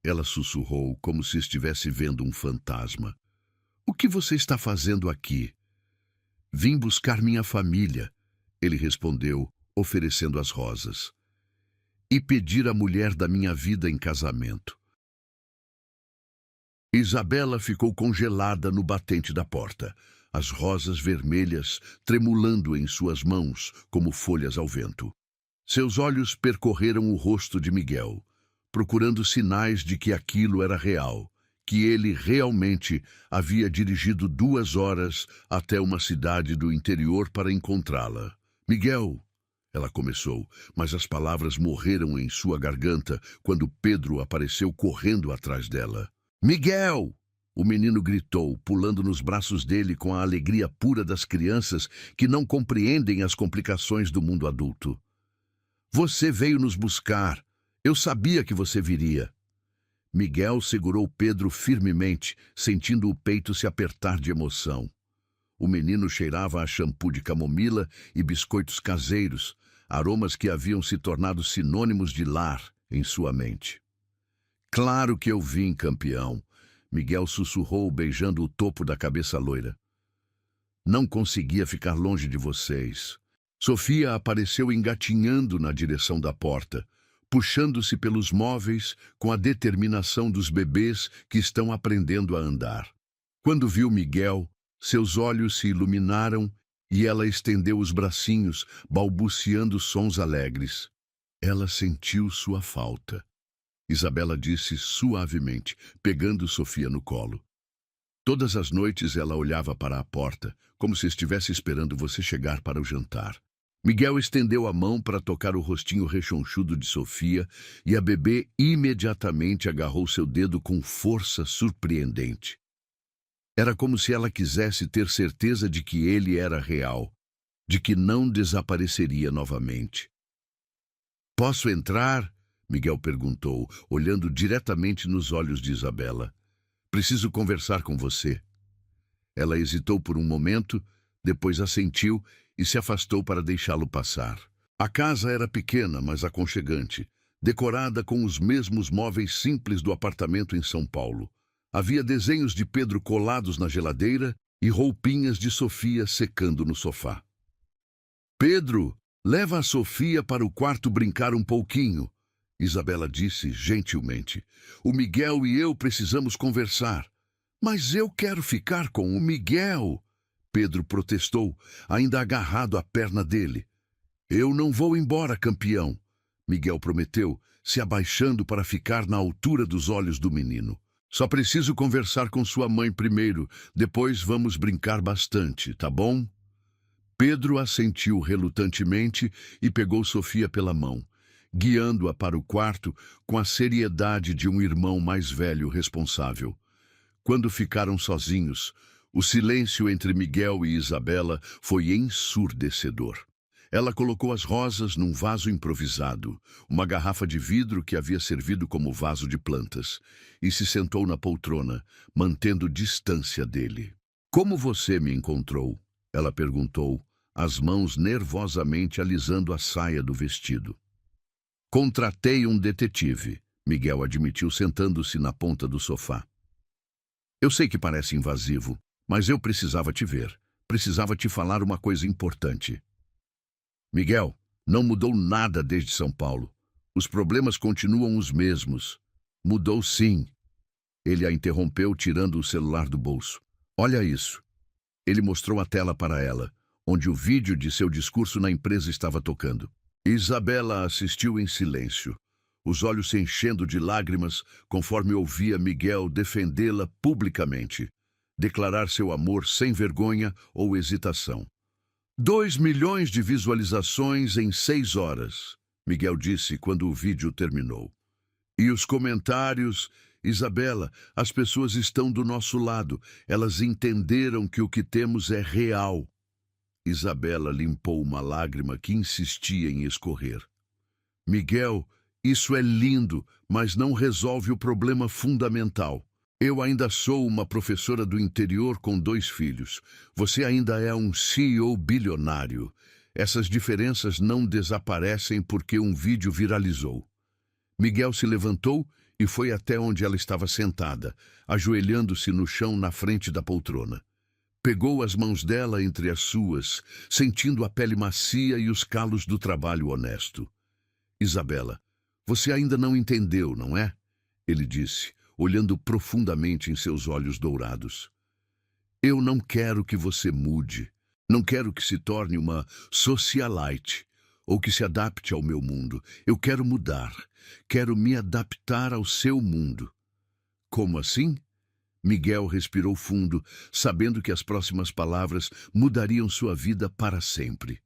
ela sussurrou, como se estivesse vendo um fantasma. "O que você está fazendo aqui?" "Vim buscar minha família", ele respondeu, oferecendo as rosas. "E pedir a mulher da minha vida em casamento." Isabela ficou congelada no batente da porta, as rosas vermelhas tremulando em suas mãos como folhas ao vento. Seus olhos percorreram o rosto de Miguel, procurando sinais de que aquilo era real, que ele realmente havia dirigido 2 horas até uma cidade do interior para encontrá-la. "Miguel", ela começou, mas as palavras morreram em sua garganta quando Pedro apareceu correndo atrás dela. "Miguel!", o menino gritou, pulando nos braços dele com a alegria pura das crianças que não compreendem as complicações do mundo adulto. "Você veio nos buscar. Eu sabia que você viria." Miguel segurou Pedro firmemente, sentindo o peito se apertar de emoção. O menino cheirava a shampoo de camomila e biscoitos caseiros, aromas que haviam se tornado sinônimos de lar em sua mente. Claro que eu vim, campeão, Miguel sussurrou, beijando o topo da cabeça loira. Não conseguia ficar longe de vocês. Sofia apareceu engatinhando na direção da porta, puxando-se pelos móveis com a determinação dos bebês que estão aprendendo a andar. Quando viu Miguel, seus olhos se iluminaram e ela estendeu os bracinhos, balbuciando sons alegres. Ela sentiu sua falta. Isabela disse suavemente, pegando Sofia no colo. Todas as noites ela olhava para a porta, como se estivesse esperando você chegar para o jantar. Miguel estendeu a mão para tocar o rostinho rechonchudo de Sofia e a bebê imediatamente agarrou seu dedo com força surpreendente. Era como se ela quisesse ter certeza de que ele era real, de que não desapareceria novamente. "Posso entrar?" Miguel perguntou, olhando diretamente nos olhos de Isabela. "Preciso conversar com você." Ela hesitou por um momento, depois assentiu e se afastou para deixá-lo passar. A casa era pequena, mas aconchegante, decorada com os mesmos móveis simples do apartamento em São Paulo. Havia desenhos de Pedro colados na geladeira e roupinhas de Sofia secando no sofá. "Pedro, leva a Sofia para o quarto brincar um pouquinho," Isabela disse gentilmente. "O Miguel e eu precisamos conversar." "Mas eu quero ficar com o Miguel," Pedro protestou, ainda agarrado à perna dele. "Eu não vou embora, campeão," Miguel prometeu, se abaixando para ficar na altura dos olhos do menino. "Só preciso conversar com sua mãe primeiro, depois vamos brincar bastante, tá bom?" Pedro assentiu relutantemente e pegou Sofia pela mão, guiando-a para o quarto com a seriedade de um irmão mais velho responsável. Quando ficaram sozinhos, o silêncio entre Miguel e Isabela foi ensurdecedor. Ela colocou as rosas num vaso improvisado, uma garrafa de vidro que havia servido como vaso de plantas, e se sentou na poltrona, mantendo distância dele. "Como você me encontrou?" ela perguntou, as mãos nervosamente alisando a saia do vestido. "Contratei um detetive," Miguel admitiu, sentando-se na ponta do sofá. "Eu sei que parece invasivo, mas eu precisava te ver. Precisava te falar uma coisa importante." "Miguel, não mudou nada desde São Paulo. Os problemas continuam os mesmos." "Mudou sim." Ele a interrompeu, tirando o celular do bolso. "Olha isso." Ele mostrou a tela para ela, onde o vídeo de seu discurso na empresa estava tocando. Isabela assistiu em silêncio, os olhos se enchendo de lágrimas conforme ouvia Miguel defendê-la publicamente, declarar seu amor sem vergonha ou hesitação. 2 milhões de visualizações em 6 horas, Miguel disse quando o vídeo terminou. E os comentários: "Isabela, as pessoas estão do nosso lado. Elas entenderam que o que temos é real." Isabela limpou uma lágrima que insistia em escorrer. "Miguel, isso é lindo, mas não resolve o problema fundamental. Eu ainda sou uma professora do interior com 2 filhos. Você ainda é um CEO bilionário. Essas diferenças não desaparecem porque um vídeo viralizou." Miguel se levantou e foi até onde ela estava sentada, ajoelhando-se no chão na frente da poltrona. Pegou as mãos dela entre as suas, sentindo a pele macia e os calos do trabalho honesto. "Isabela, você ainda não entendeu, não é?" ele disse, olhando profundamente em seus olhos dourados. "Eu não quero que você mude. Não quero que se torne uma socialite ou que se adapte ao meu mundo. Eu quero mudar. Quero me adaptar ao seu mundo." "Como assim?" Miguel respirou fundo, sabendo que as próximas palavras mudariam sua vida para sempre.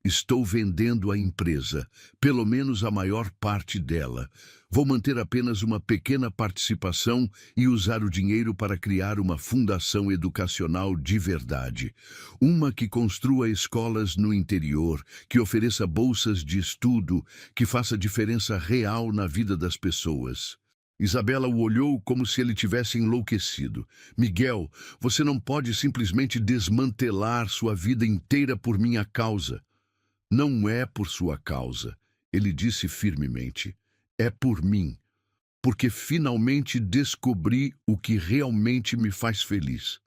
"Estou vendendo a empresa, pelo menos a maior parte dela. Vou manter apenas uma pequena participação e usar o dinheiro para criar uma fundação educacional de verdade. Uma que construa escolas no interior, que ofereça bolsas de estudo, que faça diferença real na vida das pessoas." Isabela o olhou como se ele tivesse enlouquecido. Miguel, você não pode simplesmente desmantelar sua vida inteira por minha causa. Não é por sua causa, ele disse firmemente. É por mim, porque finalmente descobri o que realmente me faz feliz.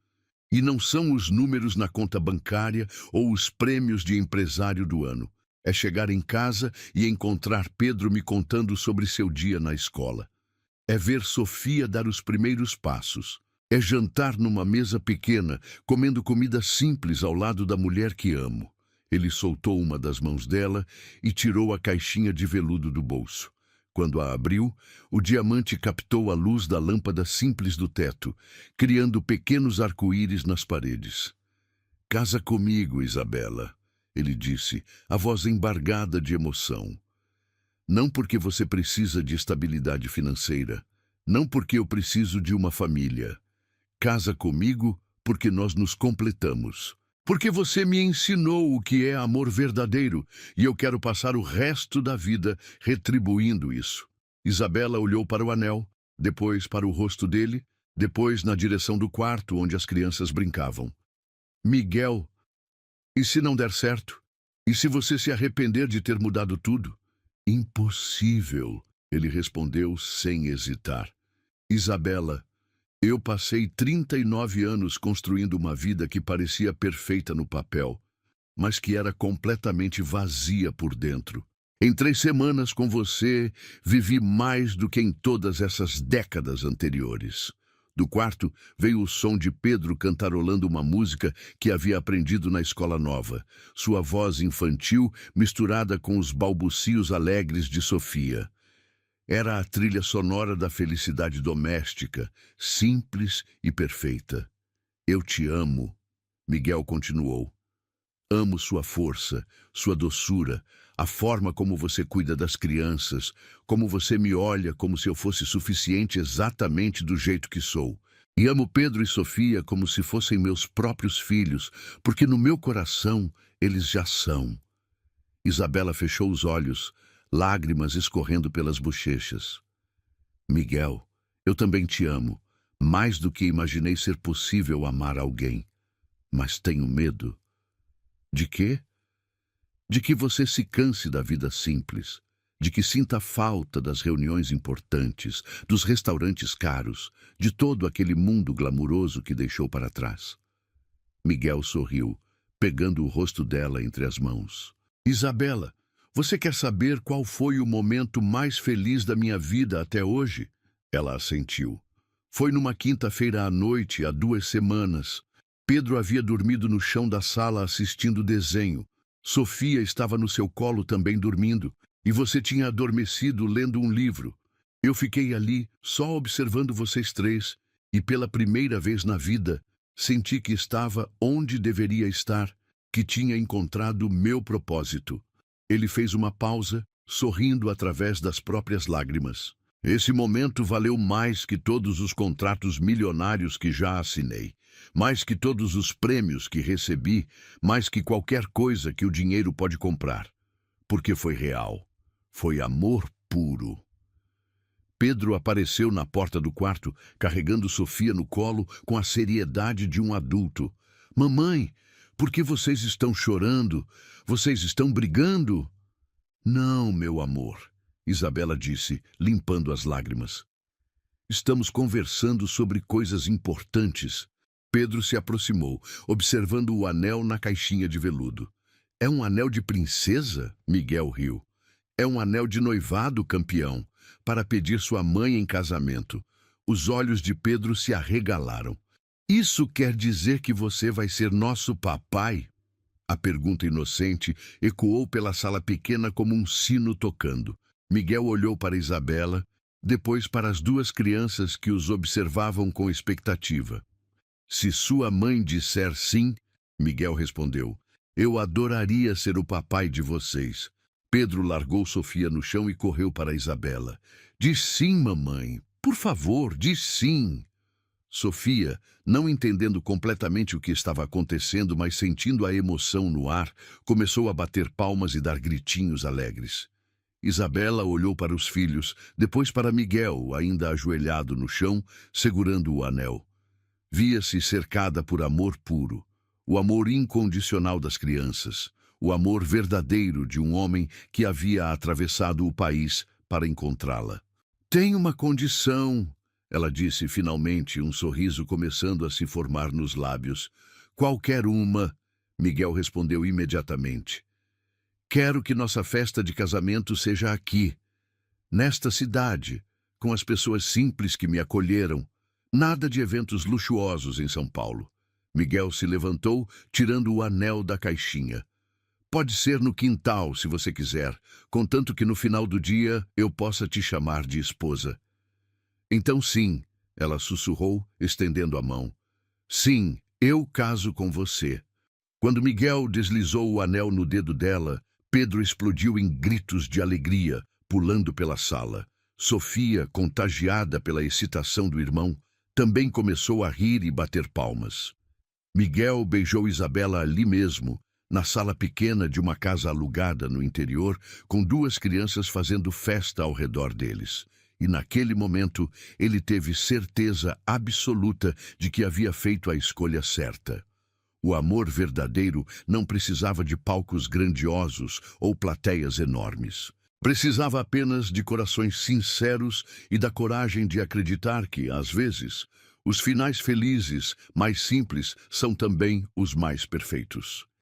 E não são os números na conta bancária ou os prêmios de empresário do ano. É chegar em casa e encontrar Pedro me contando sobre seu dia na escola. É ver Sofia dar os primeiros passos. É jantar numa mesa pequena, comendo comida simples ao lado da mulher que amo. Ele soltou uma das mãos dela e tirou a caixinha de veludo do bolso. Quando a abriu, o diamante captou a luz da lâmpada simples do teto, criando pequenos arco-íris nas paredes. Casa comigo, Isabela, ele disse, a voz embargada de emoção. Não porque você precisa de estabilidade financeira, não porque eu preciso de uma família. Casa comigo porque nós nos completamos. Porque você me ensinou o que é amor verdadeiro e eu quero passar o resto da vida retribuindo isso. Isabela olhou para o anel, depois para o rosto dele, depois na direção do quarto onde as crianças brincavam. Miguel, e se não der certo? E se você se arrepender de ter mudado tudo? Impossível, ele respondeu sem hesitar. Isabela, eu passei 39 anos construindo uma vida que parecia perfeita no papel, mas que era completamente vazia por dentro. Em 3 semanas com você, vivi mais do que em todas essas décadas anteriores. Do quarto veio o som de Pedro cantarolando uma música que havia aprendido na escola nova, sua voz infantil misturada com os balbucios alegres de Sofia. Era a trilha sonora da felicidade doméstica, simples e perfeita. Eu te amo, Miguel continuou. Amo sua força, sua doçura, a forma como você cuida das crianças, como você me olha como se eu fosse suficiente exatamente do jeito que sou. E amo Pedro e Sofia como se fossem meus próprios filhos, porque no meu coração eles já são. Isabela fechou os olhos, lágrimas escorrendo pelas bochechas. Miguel, eu também te amo, mais do que imaginei ser possível amar alguém. Mas tenho medo. De quê? De que você se canse da vida simples, de que sinta falta das reuniões importantes, dos restaurantes caros, de todo aquele mundo glamuroso que deixou para trás. Miguel sorriu, pegando o rosto dela entre as mãos. Isabela, você quer saber qual foi o momento mais feliz da minha vida até hoje? Ela assentiu. Foi numa quinta-feira à noite, há 2 semanas. Pedro havia dormido no chão da sala assistindo desenho. Sofia estava no seu colo também dormindo, e você tinha adormecido lendo um livro. Eu fiquei ali, só observando vocês 3, e pela primeira vez na vida, senti que estava onde deveria estar, que tinha encontrado meu propósito. Ele fez uma pausa, sorrindo através das próprias lágrimas. Esse momento valeu mais que todos os contratos milionários que já assinei, mais que todos os prêmios que recebi, mais que qualquer coisa que o dinheiro pode comprar. Porque foi real. Foi amor puro. Pedro apareceu na porta do quarto, carregando Sofia no colo com a seriedade de um adulto. Mamãe, por que vocês estão chorando? Vocês estão brigando? Não, meu amor, Isabela disse, limpando as lágrimas. Estamos conversando sobre coisas importantes. Pedro se aproximou, observando o anel na caixinha de veludo. É um anel de princesa? Miguel riu. É um anel de noivado, campeão, para pedir sua mãe em casamento. Os olhos de Pedro se arregalaram. Isso quer dizer que você vai ser nosso papai? A pergunta inocente ecoou pela sala pequena como um sino tocando. Miguel olhou para Isabela, depois para as 2 crianças que os observavam com expectativa. Se sua mãe disser sim, Miguel respondeu, eu adoraria ser o papai de vocês. Pedro largou Sofia no chão e correu para Isabela. Diz sim, mamãe. Por favor, diz sim. Sofia, não entendendo completamente o que estava acontecendo, mas sentindo a emoção no ar, começou a bater palmas e dar gritinhos alegres. Isabela olhou para os filhos, depois para Miguel, ainda ajoelhado no chão, segurando o anel. Via-se cercada por amor puro, o amor incondicional das crianças, o amor verdadeiro de um homem que havia atravessado o país para encontrá-la. Tem uma condição, ela disse finalmente, um sorriso começando a se formar nos lábios. Qualquer uma, Miguel respondeu imediatamente. Quero que nossa festa de casamento seja aqui, nesta cidade, com as pessoas simples que me acolheram. Nada de eventos luxuosos em São Paulo. Miguel se levantou, tirando o anel da caixinha. Pode ser no quintal, se você quiser, contanto que no final do dia eu possa te chamar de esposa. Então sim, ela sussurrou, estendendo a mão. Sim, eu caso com você. Quando Miguel deslizou o anel no dedo dela, Pedro explodiu em gritos de alegria, pulando pela sala. Sofia, contagiada pela excitação do irmão, também começou a rir e bater palmas. Miguel beijou Isabela ali mesmo, na sala pequena de uma casa alugada no interior, com duas crianças fazendo festa ao redor deles. E naquele momento ele teve certeza absoluta de que havia feito a escolha certa. O amor verdadeiro não precisava de palcos grandiosos ou plateias enormes. Precisava apenas de corações sinceros e da coragem de acreditar que, às vezes, os finais felizes, mais simples, são também os mais perfeitos.